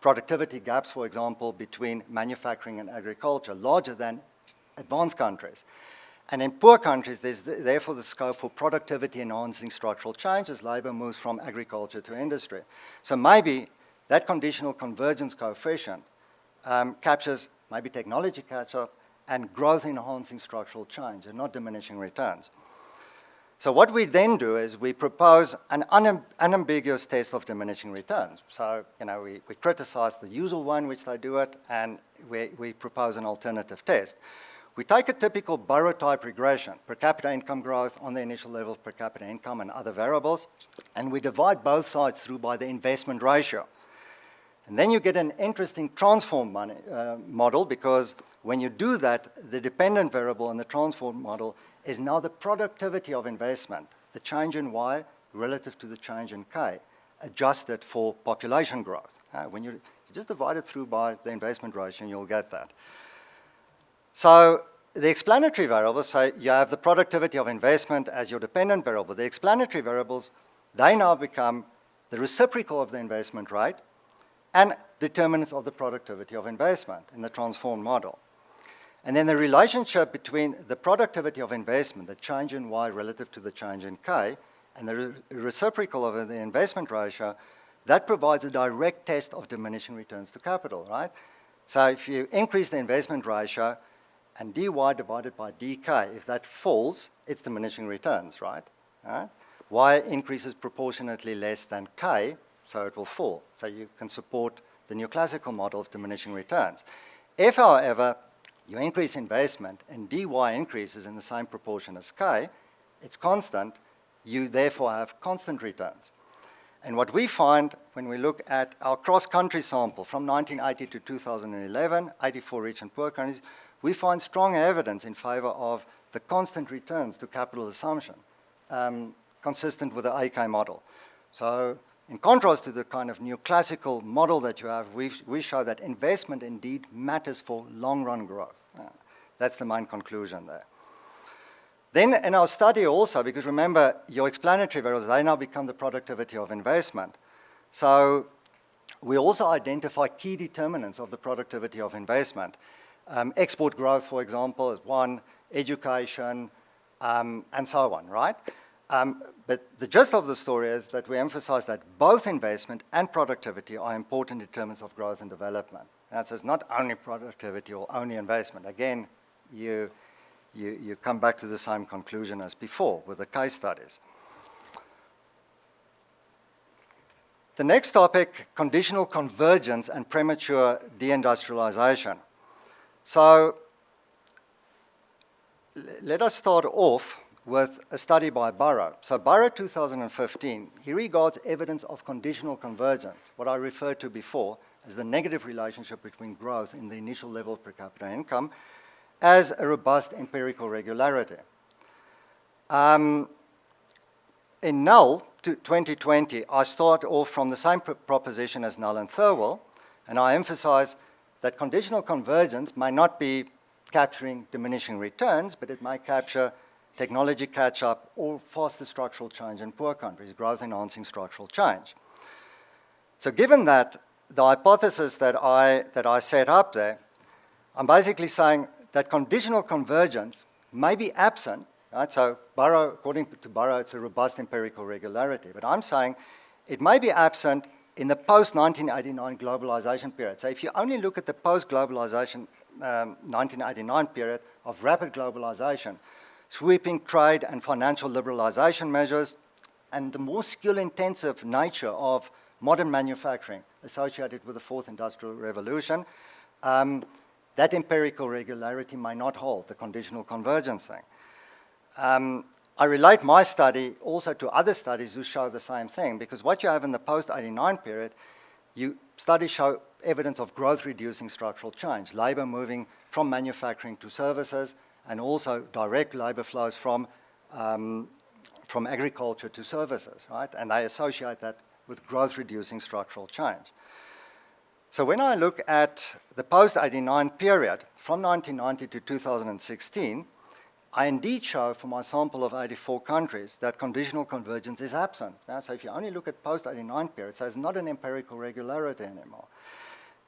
Speaker 3: productivity gaps, for example, between manufacturing and agriculture, larger than advanced countries. And in poor countries, there's therefore the scope for productivity enhancing structural change as labor moves from agriculture to industry. So maybe that conditional convergence coefficient captures maybe technology catch-up and growth enhancing structural change and not diminishing returns. So what we then do is we propose an unambiguous test of diminishing returns. So, we criticize the usual one which they do it, and we propose an alternative test. We take a typical Burrow-type regression, per capita income growth on the initial level of per capita income and other variables, and we divide both sides through by the investment ratio. And then you get an interesting transform model, because when you do that, the dependent variable in the transform model is now the productivity of investment, the change in Y relative to the change in K, adjusted for population growth. When you just divide it through by the investment ratio, you'll get that. So the explanatory variables say you have the productivity of investment as your dependent variable. The explanatory variables, they now become the reciprocal of the investment rate and determinants of the productivity of investment in the transformed model. And then the relationship between the productivity of investment, the change in Y relative to the change in K, and the reciprocal of the investment ratio, that provides a direct test of diminishing returns to capital, right? So if you increase the investment ratio and dy divided by dk, if that falls, it's diminishing returns, right? Y increases proportionately less than K, so it will fall. So you can support the neoclassical model of diminishing returns. If, however, you increase investment and dy increases in the same proportion as K, it's constant, you therefore have constant returns. And what we find when we look at our cross-country sample from 1980 to 2011, 84 rich and poor countries, we find strong evidence in favor of the constant returns to capital assumption, consistent with the AK model. So in contrast to the kind of neoclassical model that you have, we show that investment indeed matters for long-run growth. That's the main conclusion there. Then in our study also, because remember, your explanatory variables, they now become the productivity of investment. So we also identify key determinants of the productivity of investment. Export growth, for example, is one, education, and so on, right? But the gist of the story is that we emphasize that both investment and productivity are important determinants of growth and development. That says not only productivity or only investment. Again, you come back to the same conclusion as before with the case studies. The next topic, conditional convergence and premature deindustrialization. So let us start off with a study by Burrow. So Burrow 2015, he regards evidence of conditional convergence, what I referred to before as the negative relationship between growth in the initial level of per capita income, as a robust empirical regularity. In Nell 2020, I start off from the same proposition as Nell and Thirlwell, and I emphasize that conditional convergence may not be capturing diminishing returns, but it may capture technology catch-up or faster structural change in poor countries, growth-enhancing structural change. So given that, the hypothesis that I set up there, I'm basically saying that conditional convergence may be absent, right? So Burrow, according to Burrow, it's a robust empirical regularity. But I'm saying it may be absent in the post-1989 globalization period. So if you only look at the post-globalization 1989 period of rapid globalization, sweeping trade and financial liberalization measures, and the more skill-intensive nature of modern manufacturing associated with the fourth industrial revolution, that empirical regularity may not hold, the conditional convergence thing. I relate my study also to other studies who show the same thing, because what you have in the post-89 period, studies show evidence of growth-reducing structural change, labor moving from manufacturing to services, and also direct labor flows from agriculture to services, right? And they associate that with growth-reducing structural change. So when I look at the post-89 period, from 1990 to 2016, I indeed show for my sample of 84 countries that conditional convergence is absent. So if you only look at post-89 period, so it's not an empirical regularity anymore.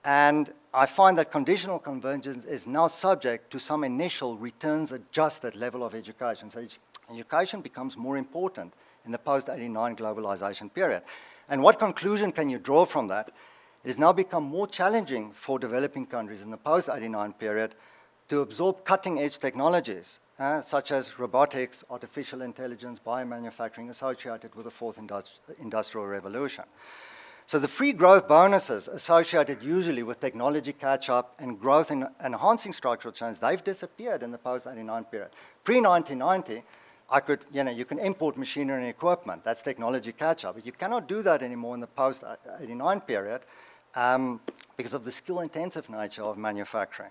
Speaker 3: And I find that conditional convergence is now subject to some initial returns-adjusted level of education. So education becomes more important in the post-89 globalization period. And what conclusion can you draw from that? It has now become more challenging for developing countries in the post-89 period to absorb cutting-edge technologies, such as robotics, artificial intelligence, biomanufacturing, associated with the fourth industrial revolution. So the free growth bonuses associated usually with technology catch-up and growth in enhancing structural change, they've disappeared in the post-89 period. Pre-1990, you can import machinery and equipment. That's technology catch-up. But you cannot do that anymore in the post-89 period because of the skill-intensive nature of manufacturing.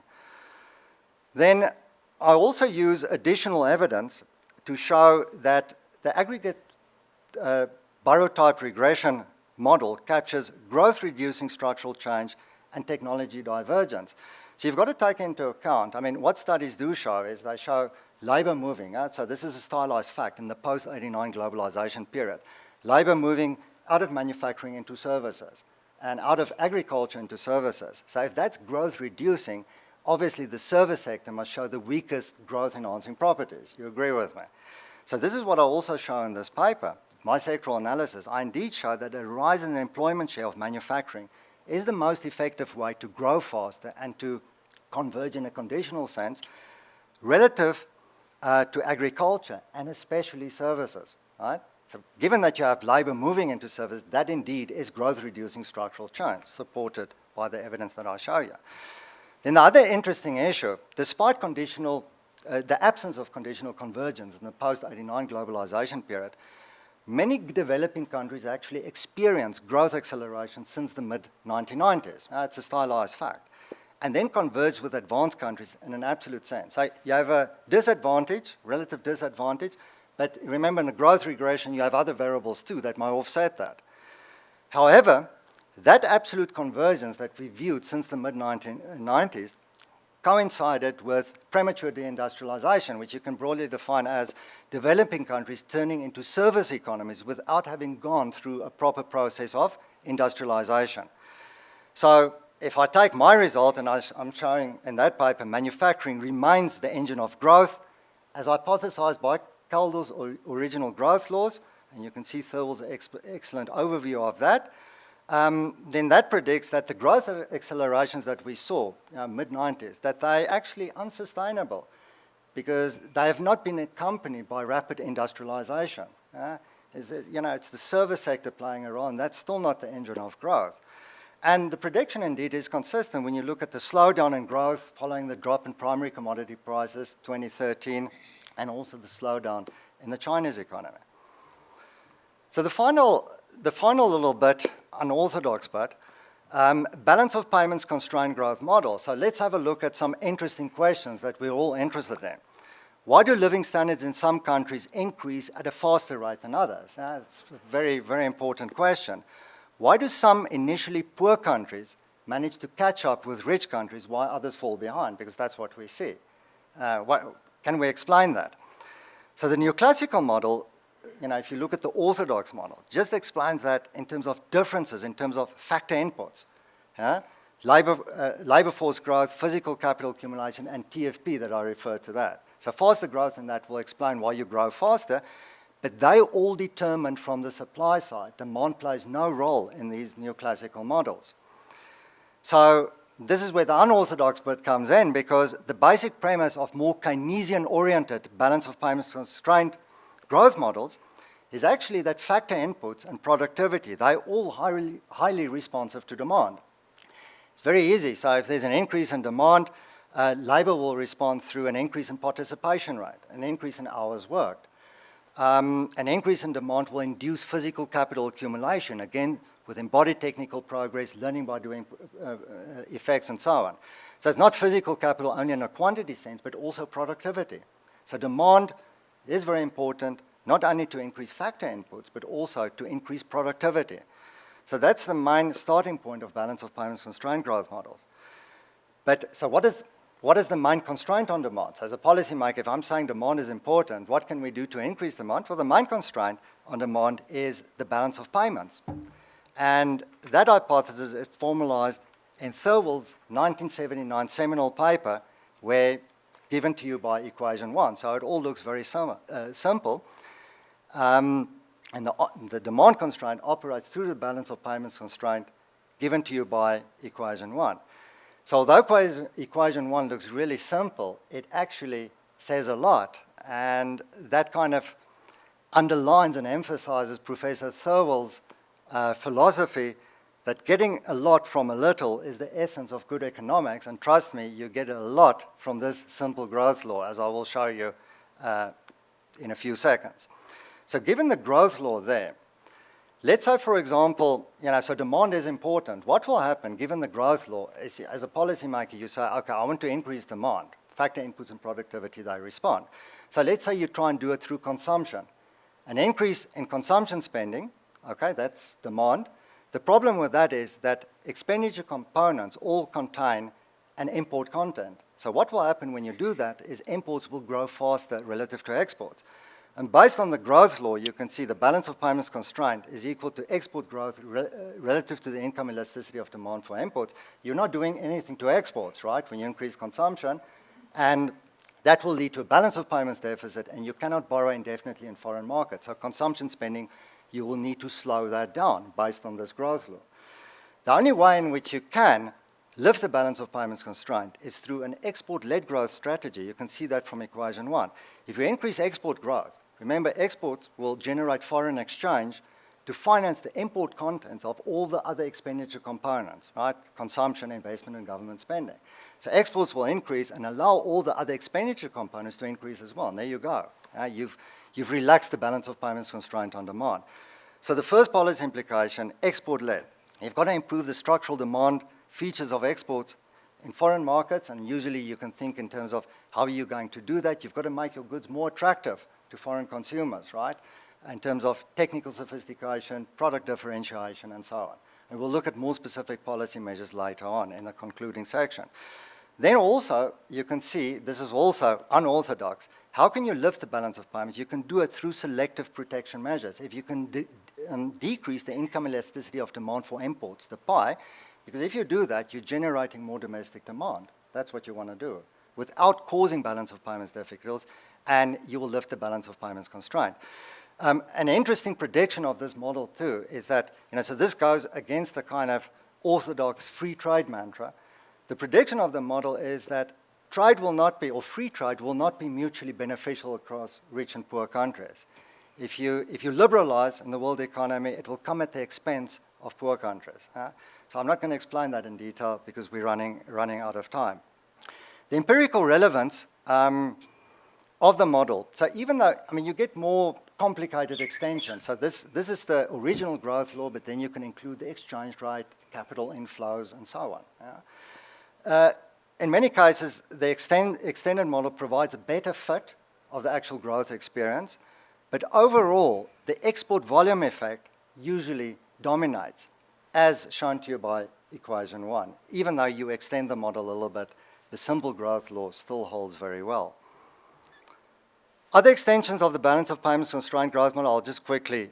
Speaker 3: Then I also use additional evidence to show that the aggregate burrow-type regression model captures growth-reducing structural change and technology divergence. So you've got to take into account, what studies do show is they show labor moving. So this is a stylized fact in the post-89 globalization period. Labor moving out of manufacturing into services and out of agriculture into services. So if that's growth reducing, obviously the service sector must show the weakest growth enhancing properties. You agree with me? So this is what I also show in this paper. My sectoral analysis, I indeed show that a rise in the employment share of manufacturing is the most effective way to grow faster and to converge in a conditional sense relative to agriculture and especially services, right? So given that you have labor moving into service, that indeed is growth-reducing structural change, supported by the evidence that I show you. Then the other interesting issue, despite the absence of conditional convergence in the post-89 globalization period, many developing countries actually experience growth acceleration since the mid-1990s. It's a stylized fact. And then converge with advanced countries in an absolute sense. So you have a disadvantage, relative disadvantage, but remember in the growth regression you have other variables too that might offset that. However, that absolute convergence that we viewed since the mid-1990s coincided with premature deindustrialization, which you can broadly define as developing countries turning into service economies without having gone through a proper process of industrialization. So if I take my result, and I'm showing in that paper, manufacturing remains the engine of growth, as hypothesized by Kaldor's original growth laws, and you can see Thurwell's excellent overview of that, then that predicts that the growth accelerations that we saw, mid-90s, that they're actually unsustainable because they have not been accompanied by rapid industrialization. It's the service sector playing a role, and that's still not the engine of growth. And the prediction indeed is consistent when you look at the slowdown in growth following the drop in primary commodity prices, 2013, and also the slowdown in the Chinese economy. So the final little bit, unorthodox bit, balance of payments constrained growth model. So let's have a look at some interesting questions that we're all interested in. Why do living standards in some countries increase at a faster rate than others? That's a very, very important question. Why do some initially poor countries manage to catch up with rich countries while others fall behind? Because that's what we see. Can we explain that? So the neoclassical model, if you look at the orthodox model, just explains that in terms of differences, in terms of factor inputs. Labor force growth, physical capital accumulation, and TFP that I referred to that. So faster growth in that will explain why you grow faster, but they all determined from the supply side. Demand plays no role in these neoclassical models. So this is where the unorthodox bit comes in, because the basic premise of more Keynesian-oriented balance of payments constrained growth models is actually that factor inputs and productivity, they're all highly responsive to demand. It's very easy. So if there's an increase in demand, labor will respond through an increase in participation rate, an increase in hours worked. An increase in demand will induce physical capital accumulation, again, with embodied technical progress, learning by doing effects, and so on. So it's not physical capital only in a quantity sense, but also productivity. So demand is very important, not only to increase factor inputs, but also to increase productivity. So that's the main starting point of balance of payments constrained growth models. But so what is the main constraint on demand? So as a policymaker, if I'm saying demand is important, what can we do to increase demand? Well, the main constraint on demand is the balance of payments. And that hypothesis is formalized in Thurwell's 1979 seminal paper, where given to you by equation 1. So it all looks very simple. And the demand constraint operates through the balance of payments constraint given to you by equation 1. So although equation 1 looks really simple, it actually says a lot, and that kind of underlines and emphasizes Professor Thirlwell's philosophy that getting a lot from a little is the essence of good economics, and trust me, you get a lot from this simple growth law, as I will show you in a few seconds. So given the growth law there, let's say, for example, so demand is important. What will happen, given the growth law, is as a policymaker, you say, okay, I want to increase demand. Factor inputs and productivity, they respond. So let's say you try and do it through consumption. An increase in consumption spending, okay, that's demand. The problem with that is that expenditure components all contain an import content. So what will happen when you do that is imports will grow faster relative to exports. And based on the growth law, you can see the balance of payments constraint is equal to export growth relative to the income elasticity of demand for imports. You're not doing anything to exports, right, when you increase consumption. And that will lead to a balance of payments deficit, and you cannot borrow indefinitely in foreign markets. So consumption spending, you will need to slow that down based on this growth law. The only way in which you can lift the balance of payments constraint is through an export-led growth strategy. You can see that from equation 1. If you increase export growth, remember exports will generate foreign exchange to finance the import contents of all the other expenditure components, right? Consumption, investment, and government spending. So exports will increase and allow all the other expenditure components to increase as well. And there you go. You've relaxed the balance of payments constraint on demand. So the first policy implication, export-led. You've got to improve the structural demand features of exports in foreign markets, and usually you can think in terms of how are you going to do that. You've got to make your goods more attractive to foreign consumers, right? In terms of technical sophistication, product differentiation, and so on. And we'll look at more specific policy measures later on in the concluding section. Then also, you can see, this is also unorthodox. How can you lift the balance of payments? You can do it through selective protection measures. If you can decrease the income elasticity of demand for imports, the pie, because if you do that, you're generating more domestic demand. That's what you want to do, without causing balance of payments difficulties, and you will lift the balance of payments constraint. An interesting prediction of this model, too, is that, so this goes against the kind of orthodox free trade mantra. The prediction of the model is that trade will not be, or free trade will not be mutually beneficial across rich and poor countries. If you liberalize in the world economy, it will come at the expense of poor countries. So I'm not going to explain that in detail because we're running out of time. The empirical relevance of the model. So even though, you get more complicated extensions. So this is the original growth law, but then you can include the exchange rate, capital inflows, and so on. In many cases, the extended model provides a better fit of the actual growth experience, but overall, the export volume effect usually dominates, as shown to you by equation 1. Even though you extend the model a little bit, the simple growth law still holds very well. Other extensions of the balance of payments constraint growth model, I'll just quickly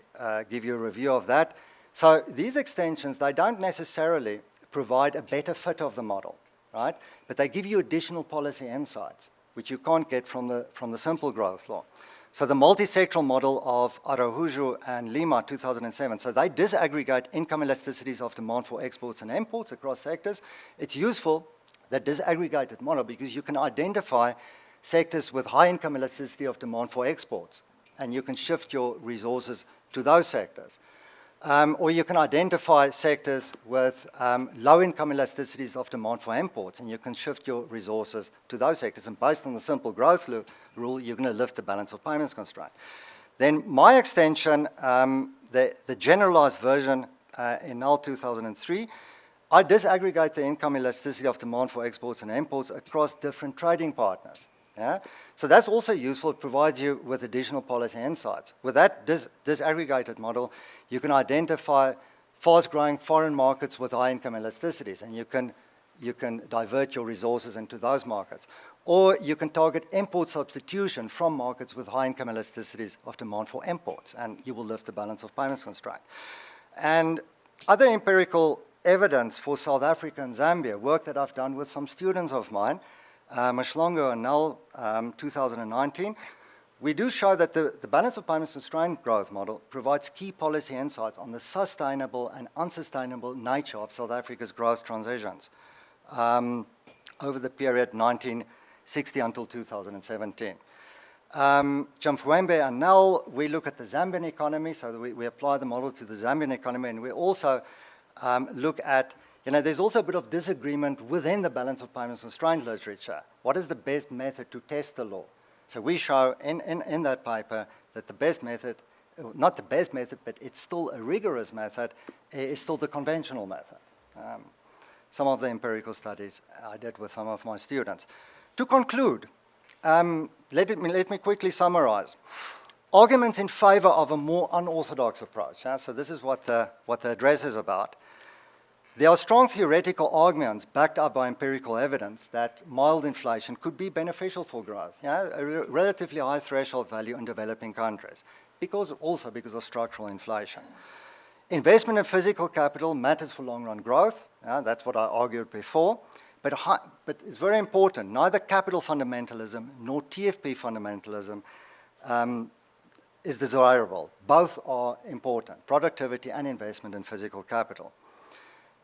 Speaker 3: give you a review of that. So these extensions, they don't necessarily provide a better fit of the model, right? But they give you additional policy insights, which you can't get from the simple growth law. So the multi-sectoral model of Araujo and Lima, 2007, so they disaggregate income elasticities of demand for exports and imports across sectors. It's useful, that disaggregated model, because you can identify sectors with high income elasticity of demand for exports, and you can shift your resources to those sectors. Or you can identify sectors with low income elasticities of demand for imports, and you can shift your resources to those sectors. And based on the simple growth rule, you're going to lift the balance of payments constraint. Then my extension, the generalized version in Nell 2003, I disaggregate the income elasticity of demand for exports and imports across different trading partners. Yeah? So that's also useful. It provides you with additional policy insights. With that disaggregated model, you can identify fast-growing foreign markets with high income elasticities, and you can divert your resources into those markets. Or you can target import substitution from markets with high income elasticities of demand for imports, and you will lift the balance of payments constraint. And other empirical evidence for South Africa and Zambia, work that I've done with some students of mine, Mashlongo and Nell, 2019, we do show that the balance of payments constraint growth model provides key policy insights on the sustainable and unsustainable nature of South Africa's growth transitions. over the period 1960 until 2017. Jamfwembe and Nell, we look at the Zambian economy, so we apply the model to the Zambian economy, and we also look at, there's also a bit of disagreement within the balance of payments constraint literature. What is the best method to test the law? So we show in that paper that the best method, not the best method, but it's still a rigorous method, is still the conventional method. Some of the empirical studies I did with some of my students. To conclude, let me quickly summarize. Arguments in favor of a more unorthodox approach. So this is what the address is about. There are strong theoretical arguments backed up by empirical evidence that mild inflation could be beneficial for growth. A relatively high threshold value in developing countries, because of structural inflation. Investment in physical capital matters for long-run growth. That's what I argued before. But it's very important, neither capital fundamentalism nor TFP fundamentalism is desirable. Both are important, productivity and investment in physical capital.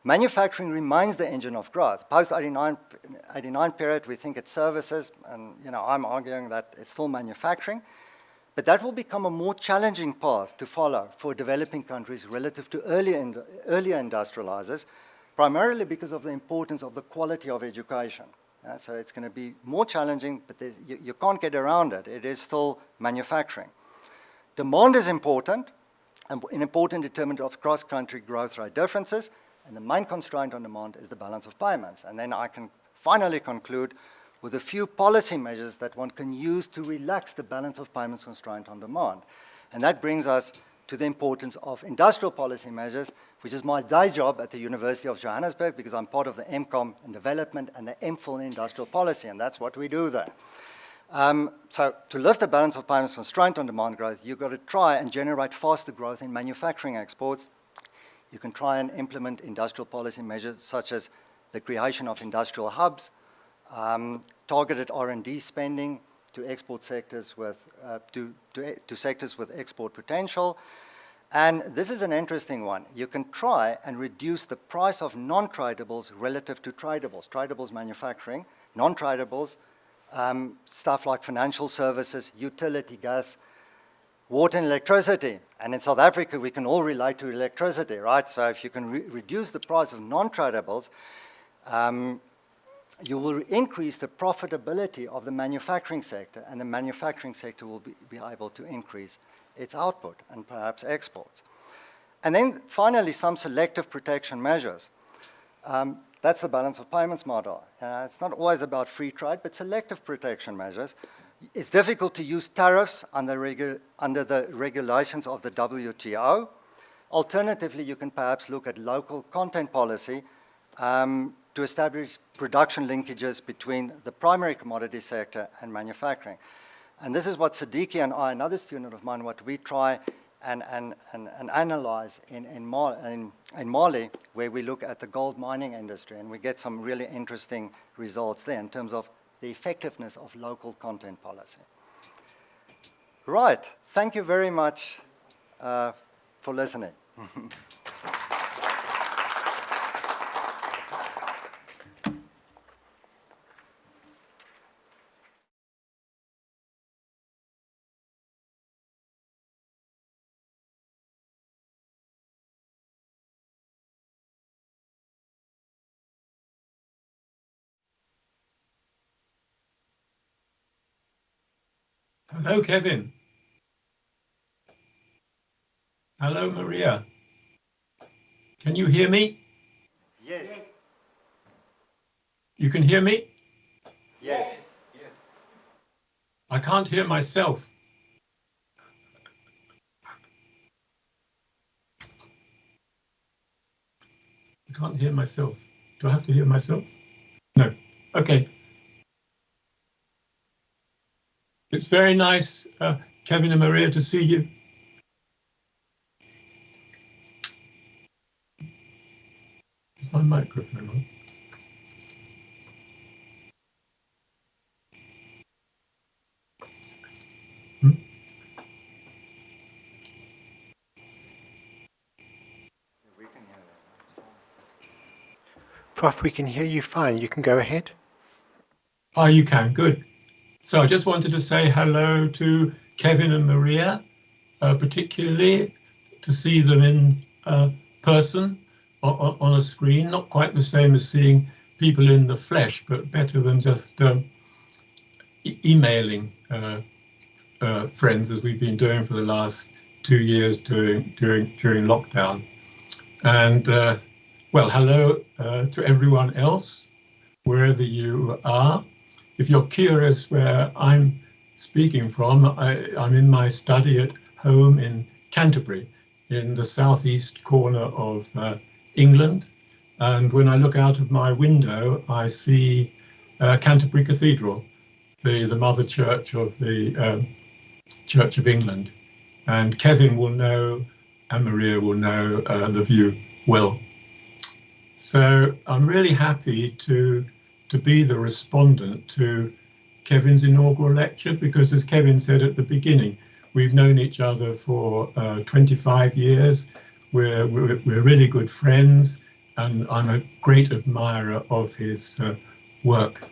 Speaker 3: Manufacturing remains the engine of growth. Post-'89 period, we think it's services, and I'm arguing that it's still manufacturing. But that will become a more challenging path to follow for developing countries relative to earlier industrializers, primarily because of the importance of the quality of education. So it's going to be more challenging, but you can't get around it. It is still manufacturing. Demand is important, and an important determinant of cross-country growth rate differences, and the main constraint on demand is the balance of payments. And then I can finally conclude with a few policy measures that one can use to relax the balance of payments constraint on demand. And that brings us to the importance of industrial policy measures, which is my day job at the University of Johannesburg, because I'm part of the MCOM in development and the MPhil in industrial policy, and that's what we do there. So to lift the balance of payments constraint on demand growth, you've got to try and generate faster growth in manufacturing exports. You can try and implement industrial policy measures such as the creation of industrial hubs, targeted R&D spending to export sectors with to sectors with export potential. And this is an interesting one. You can try and reduce the price of non-tradables relative to tradables. Tradables manufacturing, non-tradables, stuff like financial services, utility, gas, water and electricity. And in South Africa, we can all relate to electricity, right? So if you can reduce the price of non-tradables, you will increase the profitability of the manufacturing sector, and the manufacturing sector will be able to increase its output and perhaps exports. And then finally, some selective protection measures. That's the balance of payments model. It's not always about free trade, but selective protection measures. It's difficult to use tariffs under the regulations of the WTO. Alternatively, you can perhaps look at local content policy to establish production linkages between the primary commodity sector and manufacturing. And this is what Siddiqui and I, another student of mine, what we try and analyze in Mali, where we look at the gold mining industry, and we get some really interesting results there in terms of the effectiveness of local content policy. Right, thank you very much for listening.
Speaker 4: Hello, Kevin. Hello, Maria. Can you hear me?
Speaker 3: Yes.
Speaker 4: You can hear me?
Speaker 3: Yes.
Speaker 4: I can't hear myself. I can't hear myself. Do I have to hear myself? No. Okay. It's very nice, Kevin and Maria, to see you. Is my microphone on?
Speaker 1: Prof, we can hear you fine. You can go ahead.
Speaker 4: Oh, you can. Good. So I just wanted to say hello to Kevin and Maria, particularly to see them in person on a screen. Not quite the same as seeing people in the flesh, but better than just emailing friends, as we've been doing for the last 2 years during lockdown. And well, hello to everyone else, wherever you are. If you're curious where I'm speaking from, I'm in my study at home in Canterbury, in the southeast corner of England. And when I look out of my window, I see Canterbury Cathedral, the mother church of the Church of England. And Kevin will know, and Maria will know the view well. So I'm really happy to be the respondent to Kevin's inaugural lecture, because as Kevin said at the beginning, we've known each other for 25 years. We're really good friends, and I'm a great admirer of his work.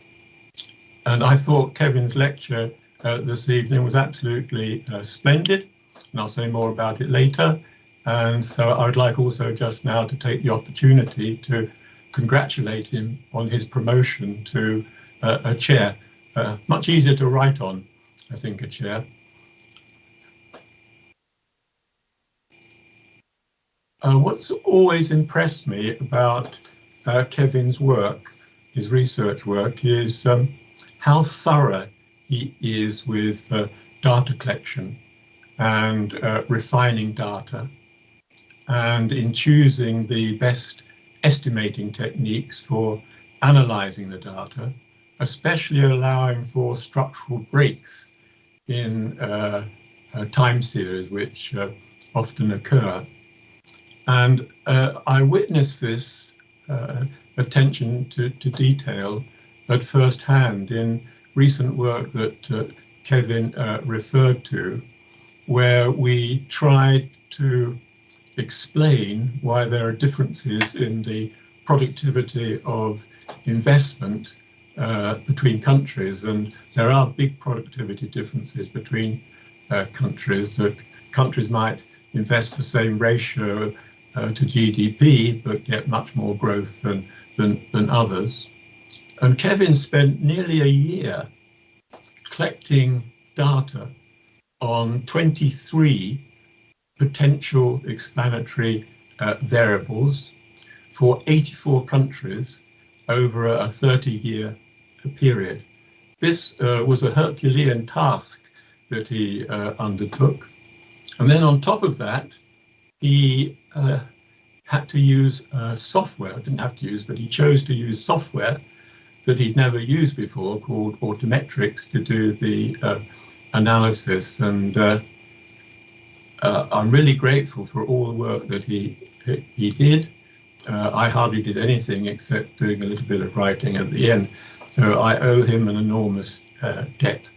Speaker 4: And I thought Kevin's lecture this evening was absolutely splendid, and I'll say more about it later. And so I would like also just now to take the opportunity to congratulate him on his promotion to a chair. Much easier to write on, I think, a chair. What's always impressed me about Kevin's work, his research work, is how thorough he is with data collection and refining data, and in choosing the best estimating techniques for analyzing the data, especially allowing for structural breaks in time series, which often occur. And I witnessed this attention to detail at first hand in recent work that Kevin referred to, where we tried to explain why there are differences in the productivity of investment between countries. And there are big productivity differences between countries, that countries might invest the same ratio to GDP, but get much more growth than others. And Kevin spent nearly a year collecting data on 23 potential explanatory variables for 84 countries over a 30-year period. This was a Herculean task that he undertook. And then on top of that, he had to use software, didn't have to use, but he chose to use software that he'd never used before, called Autometrics, to do the analysis. And I'm really grateful for all the work that he did. I hardly did anything except doing a little bit of writing at the end. So I owe him an enormous debt.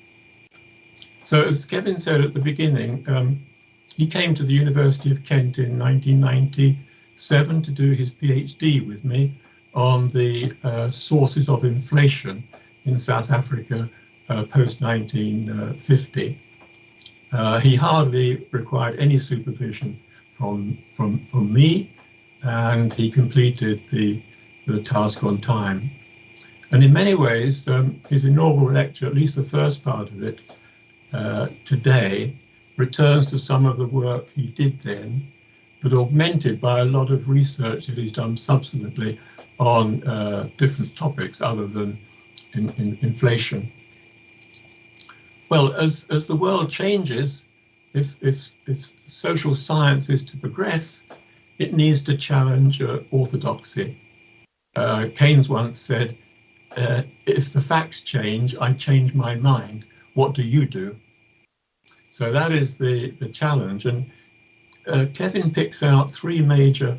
Speaker 4: So as Kevin said at the beginning, he came to the University of Kent in 1997 to do his PhD with me on the sources of inflation in South Africa post-1950. He hardly required any supervision from me, and he completed the task on time. And in many ways, his inaugural lecture, at least the first part of it today, returns to some of the work he did then, but augmented by a lot of research that he's done subsequently on different topics other than in inflation. Well, as the world changes, if social science is to progress, it needs to challenge orthodoxy. Keynes once said, if the facts change, I change my mind. What do you do? So that is the challenge. And Kevin picks out three major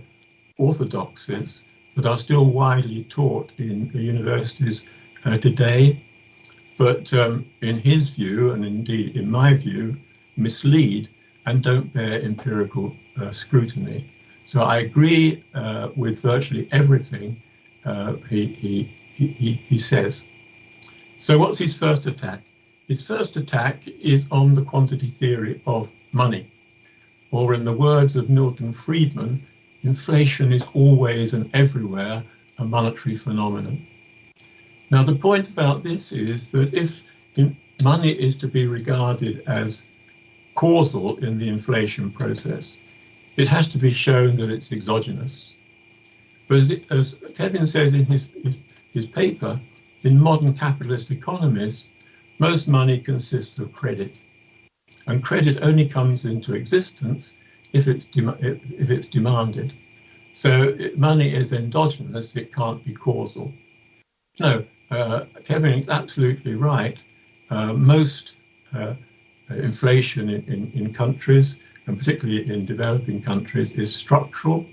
Speaker 4: orthodoxies that are still widely taught in the universities today, but in his view, and indeed in my view, mislead and don't bear empirical scrutiny. So I agree with virtually everything he says. So what's his first attack? His first attack is on the quantity theory of money, or in the words of Milton Friedman, inflation is always and everywhere a monetary phenomenon. Now, the point about this is that if money is to be regarded as causal in the inflation process, it has to be shown that it's exogenous. But as Kevin says in his paper, in modern capitalist economies, most money consists of credit. And credit only comes into existence if it's demanded. So money is endogenous, it can't be causal. No, Kevin is absolutely right. Most inflation in countries, and particularly in developing countries, is structural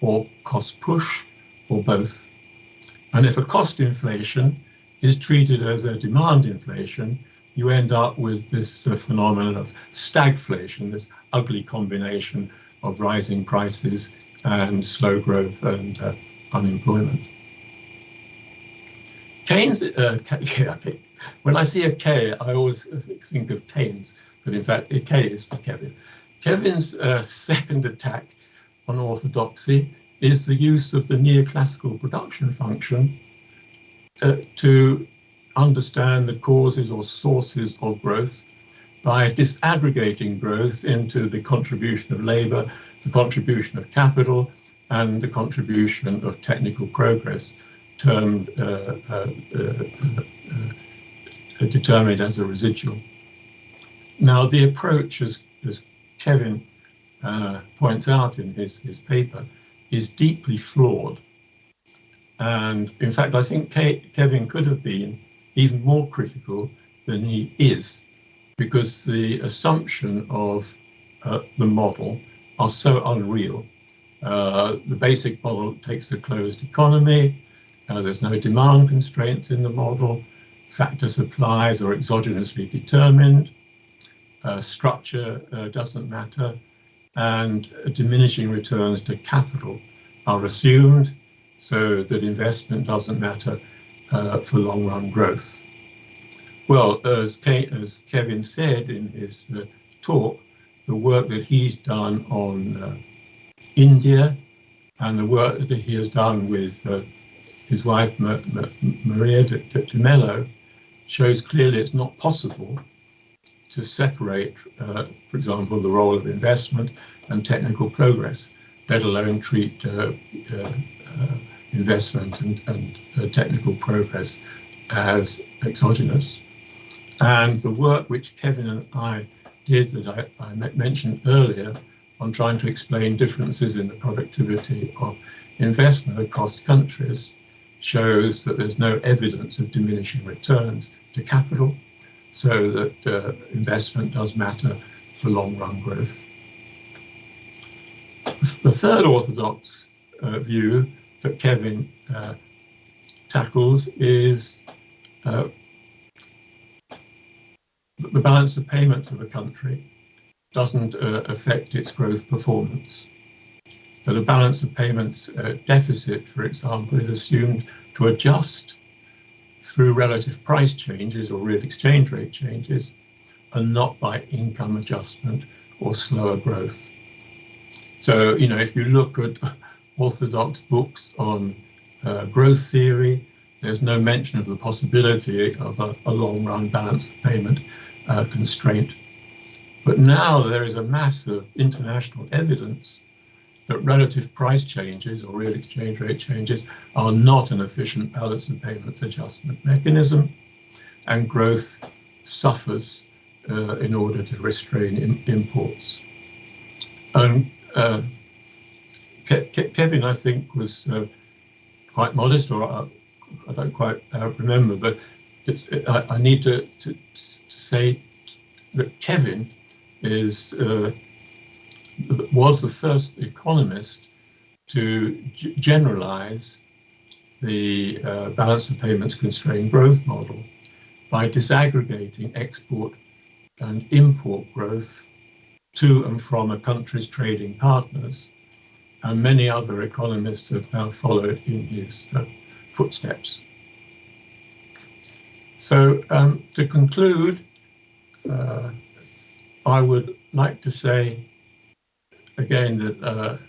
Speaker 4: or cost push or both. And if a cost inflation is treated as a demand inflation, you end up with this phenomenon of stagflation, this ugly combination of rising prices and slow growth and unemployment. Keynes, when I see a K, I always think of Keynes, but in fact, a K is for Kevin. Kevin's second attack on orthodoxy is the use of the neoclassical production function to understand the causes or sources of growth by disaggregating growth into the contribution of labor, the contribution of capital, and the contribution of technical progress, termed determined as a residual. Now, the approach, as Kevin points out in his paper, is deeply flawed. And in fact, I think Kevin could have been even more critical than he is, because the assumption of the model are so unreal. The basic model takes a closed economy. There's no demand constraints in the model. Factor supplies are exogenously determined. Structure doesn't matter. And diminishing returns to capital are assumed, so that investment doesn't matter for long-run growth. Well, as Kevin said in his talk, the work that he's done on India and the work that he has done with his wife, Maria de Mello, shows clearly it's not possible to separate, for example, the role of investment and technical progress, let alone treat investment and technical progress as exogenous. And the work which Kevin and I did that I mentioned earlier on trying to explain differences in the productivity of investment across countries shows that there's no evidence of diminishing returns to capital, so that investment does matter for long-run growth. The third orthodox view that Kevin tackles is the balance of payments of a country doesn't affect its growth performance. That a balance of payments deficit, for example, is assumed to adjust through relative price changes or real exchange rate changes, and not by income adjustment or slower growth. So, you know, if you look at orthodox books on growth theory, there's no mention of the possibility of a long-run balance of payment constraint. But now there is a mass of international evidence that relative price changes or real exchange rate changes are not an efficient balance of payments adjustment mechanism, and growth suffers in order to restrain imports. And Kevin, I think, was quite modest, or I don't quite remember, but I need to say that Kevin was the first economist to generalize the balance of payments constrained growth model by disaggregating export and import growth to and from a country's trading partners. And many other economists have now followed in his footsteps. So to conclude, I would like to say again that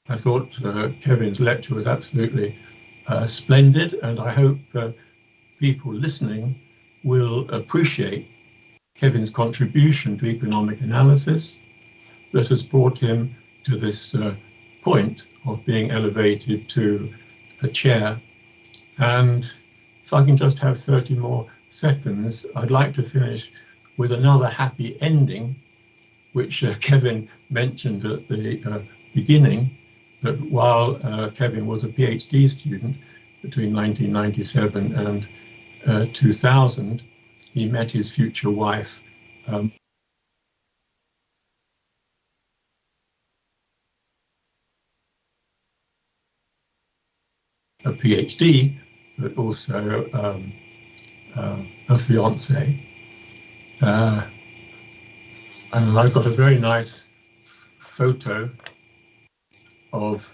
Speaker 4: I thought Kevin's lecture was absolutely splendid, and I hope people listening will appreciate Kevin's contribution to economic analysis that has brought him to this point of being elevated to a chair. And if I can just have 30 more seconds, I'd like to finish with another happy ending, which Kevin mentioned at the beginning, that while Kevin was a PhD student between 1997 and 2000, he met his future wife a PhD, but also a fiance. And I've got a very nice photo of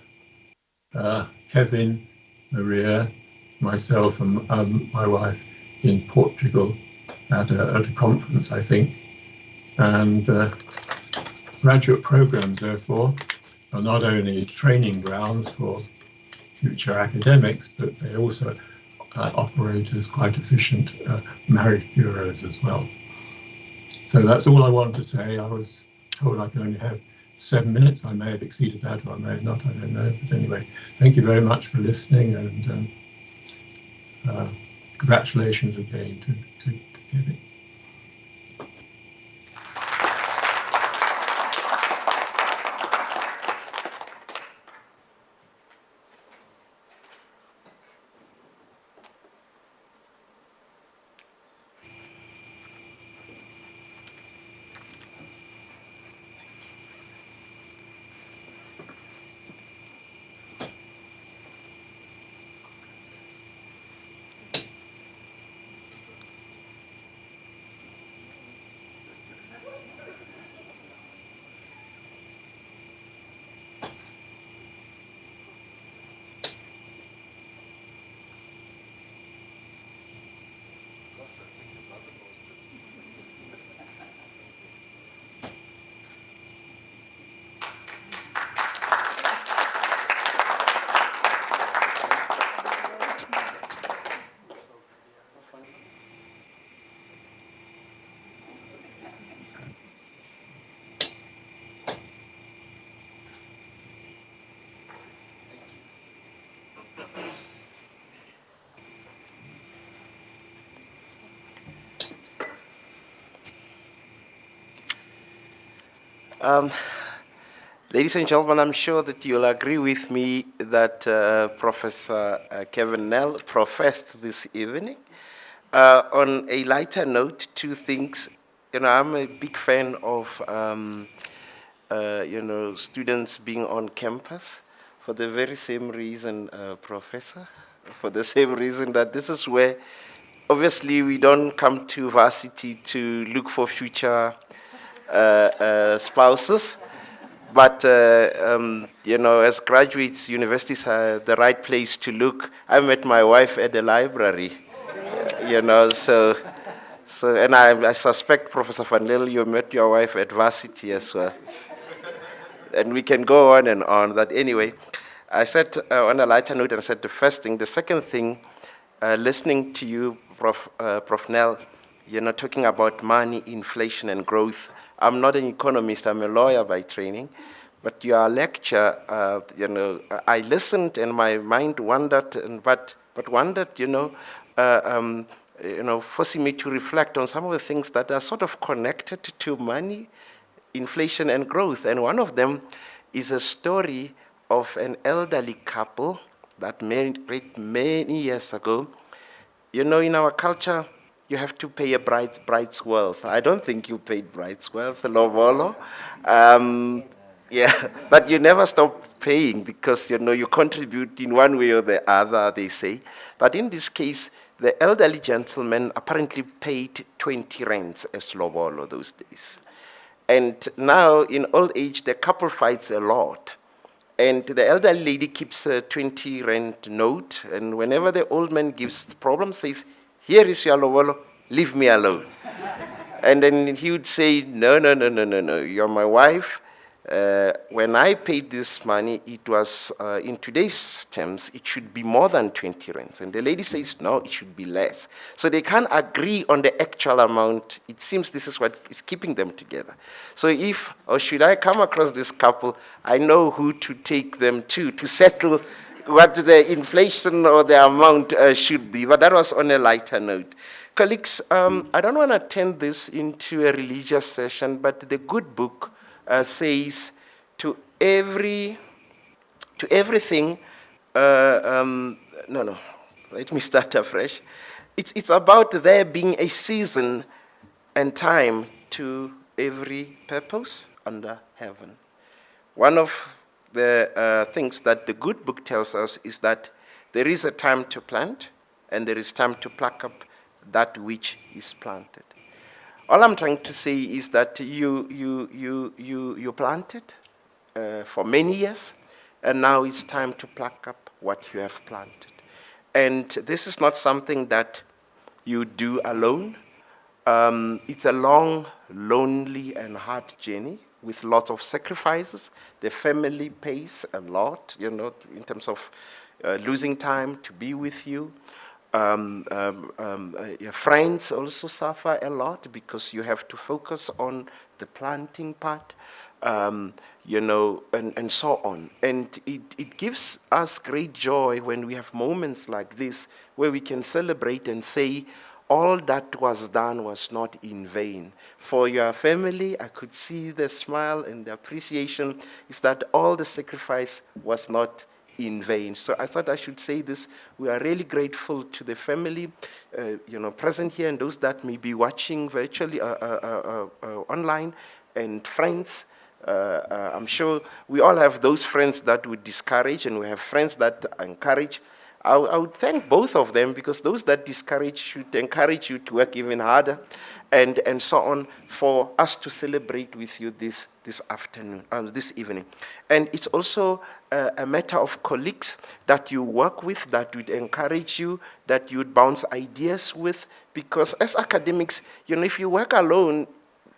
Speaker 4: Kevin, Maria, myself, and my wife in Portugal at a conference, I think. And graduate programs, therefore, are not only training grounds for future academics, but they also operate as quite efficient marriage bureaus as well. So that's all I want to say. I was told I could only have 7 minutes. I may have exceeded that, or I may have not, I don't know. But anyway, thank you very much for listening, and congratulations again to Kevin.
Speaker 1: Ladies and gentlemen, I'm sure that you'll agree with me that Professor Kevin Nell professed this evening. On a lighter note, two things. I'm a big fan of students being on campus for the very same reason, Professor, for the same reason that this is where, obviously, we don't come to varsity to look for future spouses. But, as graduates, universities are the right place to look. I met my wife at the library, and I suspect, Professor Van Nell, you met your wife at varsity as well. And we can go on and on. But anyway, I said on a lighter note, I said the first thing. The second thing, listening to you, Prof. Nell, talking about money, inflation, and growth. I'm not an economist, I'm a lawyer by training, but your lecture, I listened and my mind wandered, but wandered, forcing me to reflect on some of the things that are sort of connected to money, inflation, and growth. And one of them is a story of an elderly couple that married many years ago. In our culture, you have to pay a bride's wealth. I don't think you paid bride's wealth, Lobolo. But you never stop paying because, you contribute in one way or the other, they say. But in this case, the elderly gentleman apparently paid 20 rands as Lobolo those days. And now, in old age, the couple fights a lot. And the elderly lady keeps a 20 rand note, and whenever the old man gives the problem, says, "Here is your lowolo, leave me alone." And then he would say, "No, no, no, no, no, no, you're my wife. When I paid this money, it was, in today's terms, it should be more than 20 rands." And the lady says, "No, it should be less." So they can't agree on the actual amount. It seems this is what is keeping them together. So if, or should I come across this couple, I know who to take them to settle what the inflation or the amount should be. But that was on a lighter note. Colleagues, I don't want to turn this into a religious session, but the good book says to everything, no, let me start afresh. It's about there being a season and time to every purpose under heaven. One of the things that the good book tells us is that there is a time to plant and there is time to pluck up that which is planted. All I'm trying to say is that you planted for many years, and now it's time to pluck up what you have planted. And this is not something that you do alone. It's a long, lonely, and hard journey with lots of sacrifices. The family pays a lot, in terms of losing time to be with you. Your friends also suffer a lot because you have to focus on the planting part, and so on. And it gives us great joy when we have moments like this where we can celebrate and say, all that was done was not in vain. For your family, I could see the smile and the appreciation is that all the sacrifice was not in vain. So I thought I should say this. We are really grateful to the family, present here, and those that may be watching virtually online, and friends. I'm sure we all have those friends that would discourage, and we have friends that encourage. I would thank both of them, because those that discourage should encourage you to work even harder, and so on, for us to celebrate with you this afternoon, this evening. And it's also a matter of colleagues that you work with, that would encourage you, that you would bounce ideas with, because as academics, if you work alone,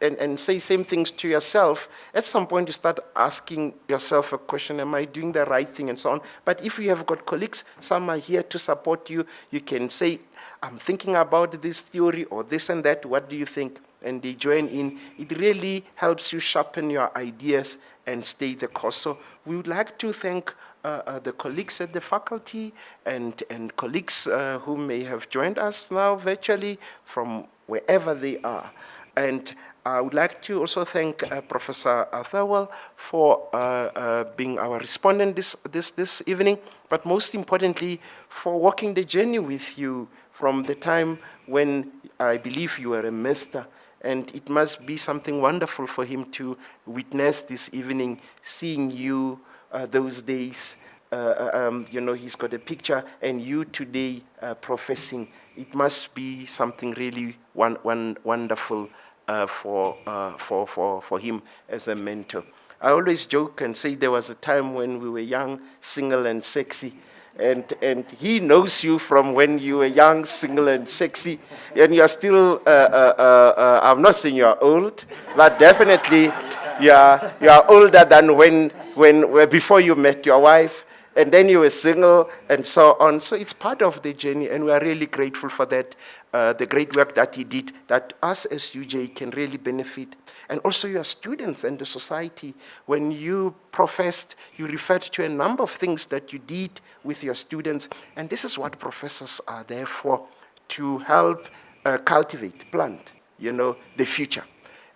Speaker 1: and say same things to yourself, at some point you start asking yourself a question, am I doing the right thing, and so on. But if you have got colleagues, some are here to support you, you can say, I'm thinking about this theory or this and that, what do you think? And they join in. It really helps you sharpen your ideas and stay the course. So we would like to thank the colleagues at the faculty and colleagues who may have joined us now virtually from wherever they are. And I would like to also thank Professor Thirlwell for being our respondent this evening, but most importantly, for walking the journey with you from the time when I believe you were a minister. And it must be something wonderful for him to witness this evening, seeing you those days. He's got a picture, and you today professing. It must be something really wonderful for him as a mentor. I always joke and say there was a time when we were young, single, and sexy. And he knows you from when you were young, single, and sexy. And you're still, I'm not saying you're old, but definitely you're older than when before you met your wife. And then you were single, and so on. So it's part of the journey, and we are really grateful for that, the great work that he did, that us as UJ can really benefit. And also your students and the society. When you professed, you referred to a number of things that you did with your students, and this is what professors are there for, to help cultivate, plant, the future.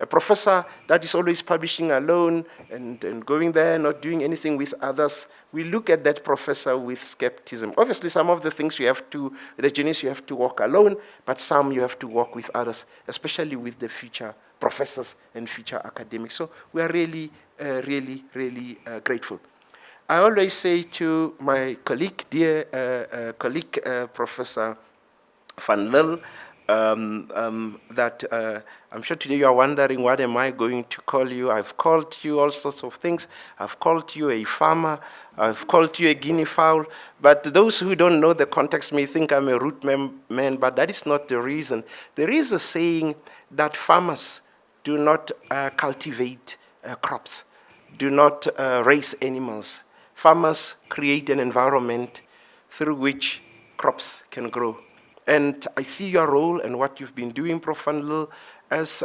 Speaker 1: A professor that is always publishing alone and going there, not doing anything with others, we look at that professor with skepticism. Obviously, some of the things the journeys you have to walk alone, but some you have to walk with others, especially with the future professors and future academics. So we are really, really, really grateful. I always say to my colleague, dear colleague, Professor Van Lille, that I'm sure today you are wondering, what am I going to call you? I've called you all sorts of things. I've called you a farmer. I've called you a guinea fowl. But those who don't know the context may think I'm a rude man, but that is not the reason. There is a saying that farmers do not cultivate crops, do not raise animals. Farmers create an environment through which crops can grow. And I see your role and what you've been doing, Prof. Nell, as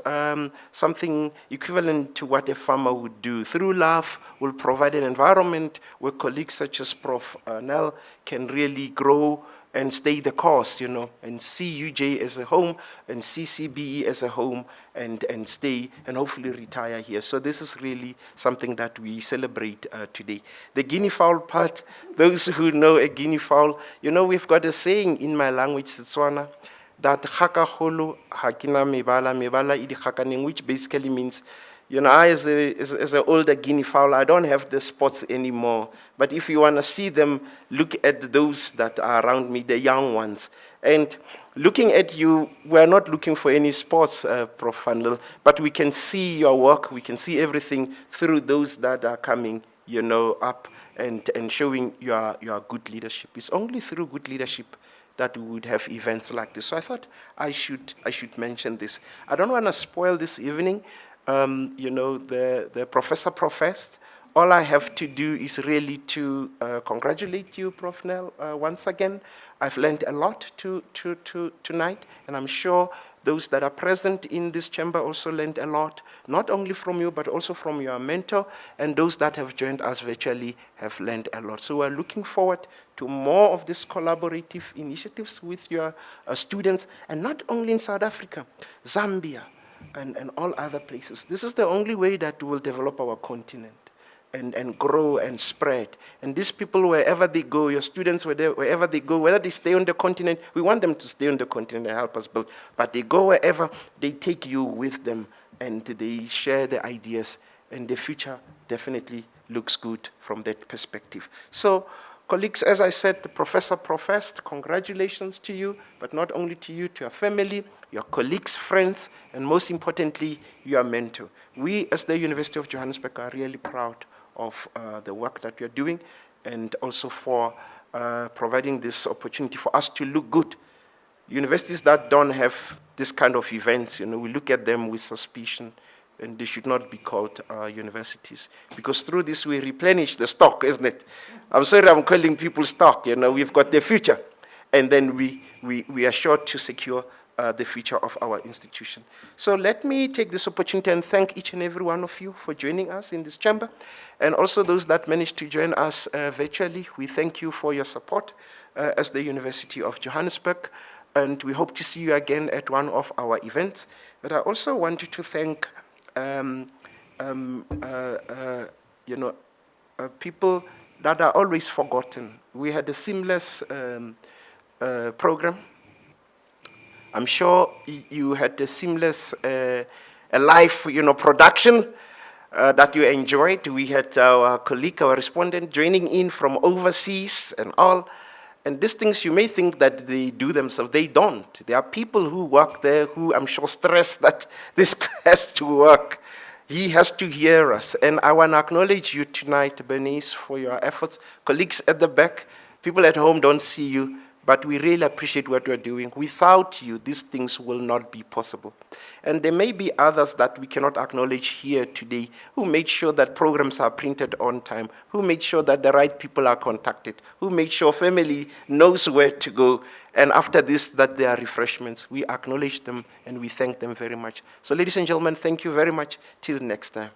Speaker 1: something equivalent to what a farmer would do. Through love, will provide an environment where colleagues such as Prof. Nell can really grow and stay the course, and see UJ as a home and see CBE as a home and stay and hopefully retire here. So this is really something that we celebrate today. The guinea fowl part, those who know a guinea fowl, we've got a saying in my language, Setswana, that hakaholo hakina mebala idi, which basically means, I as an older guinea fowl, I don't have the spots anymore. But if you want to see them, look at those that are around me, the young ones. And looking at you, we're not looking for any spots, Prof. Nell, but we can see your work, we can see everything through those that are coming, up and showing your good leadership. It's only through good leadership that we would have events like this. So I thought I should mention this. I don't want to spoil this evening. The professor professed. All I have to do is really to congratulate you, Prof. Nell, once again. I've learned a lot tonight, and I'm sure those that are present in this chamber also learned a lot, not only from you, but also from your mentor, and those that have joined us virtually have learned a lot. So we're looking forward to more of these collaborative initiatives with your students, and not only in South Africa, Zambia, and all other places. This is the only way that we will develop our continent and grow and spread. And these people, wherever they go, your students, wherever they go, whether they stay on the continent, we want them to stay on the continent and help us build. But they go wherever, they take you with them, and they share the ideas, and the future definitely looks good from that perspective. So, colleagues, as I said, the professor professed, congratulations to you, but not only to you, to your family, your colleagues, friends, and most importantly, your mentor. We, as the University of Johannesburg, are really proud of the work that we are doing, and also for providing this opportunity for us to look good. Universities that don't have this kind of events, we look at them with suspicion, and they should not be called universities. Because through this, we replenish the stock, isn't it? I'm sorry I'm calling people stock, we've got the future. And then we are sure to secure the future of our institution. So let me take this opportunity and thank each and every one of you for joining us in this chamber. And also those that managed to join us virtually, we thank you for your support as the University of Johannesburg. And we hope to see you again at one of our events. But I also wanted to thank people that are always forgotten. We had a seamless program. I'm sure you had a seamless live, production that you enjoyed. We had our colleague, our respondent, joining in from overseas and all. And these things you may think that they do themselves. They don't. There are people who work there who I'm sure stress that this has to work. He has to hear us. And I want to acknowledge you tonight, Bernice, for your efforts. Colleagues at the back, people at home don't see you, but we really appreciate what you're doing. Without you, these things will not be possible. And there may be others that we cannot acknowledge here today who made sure that programs are printed on time, who made sure that the right people are contacted, who made sure family knows where to go, and after this, that there are refreshments. We acknowledge them and we thank them very much. So ladies and gentlemen, thank you very much. Till next time.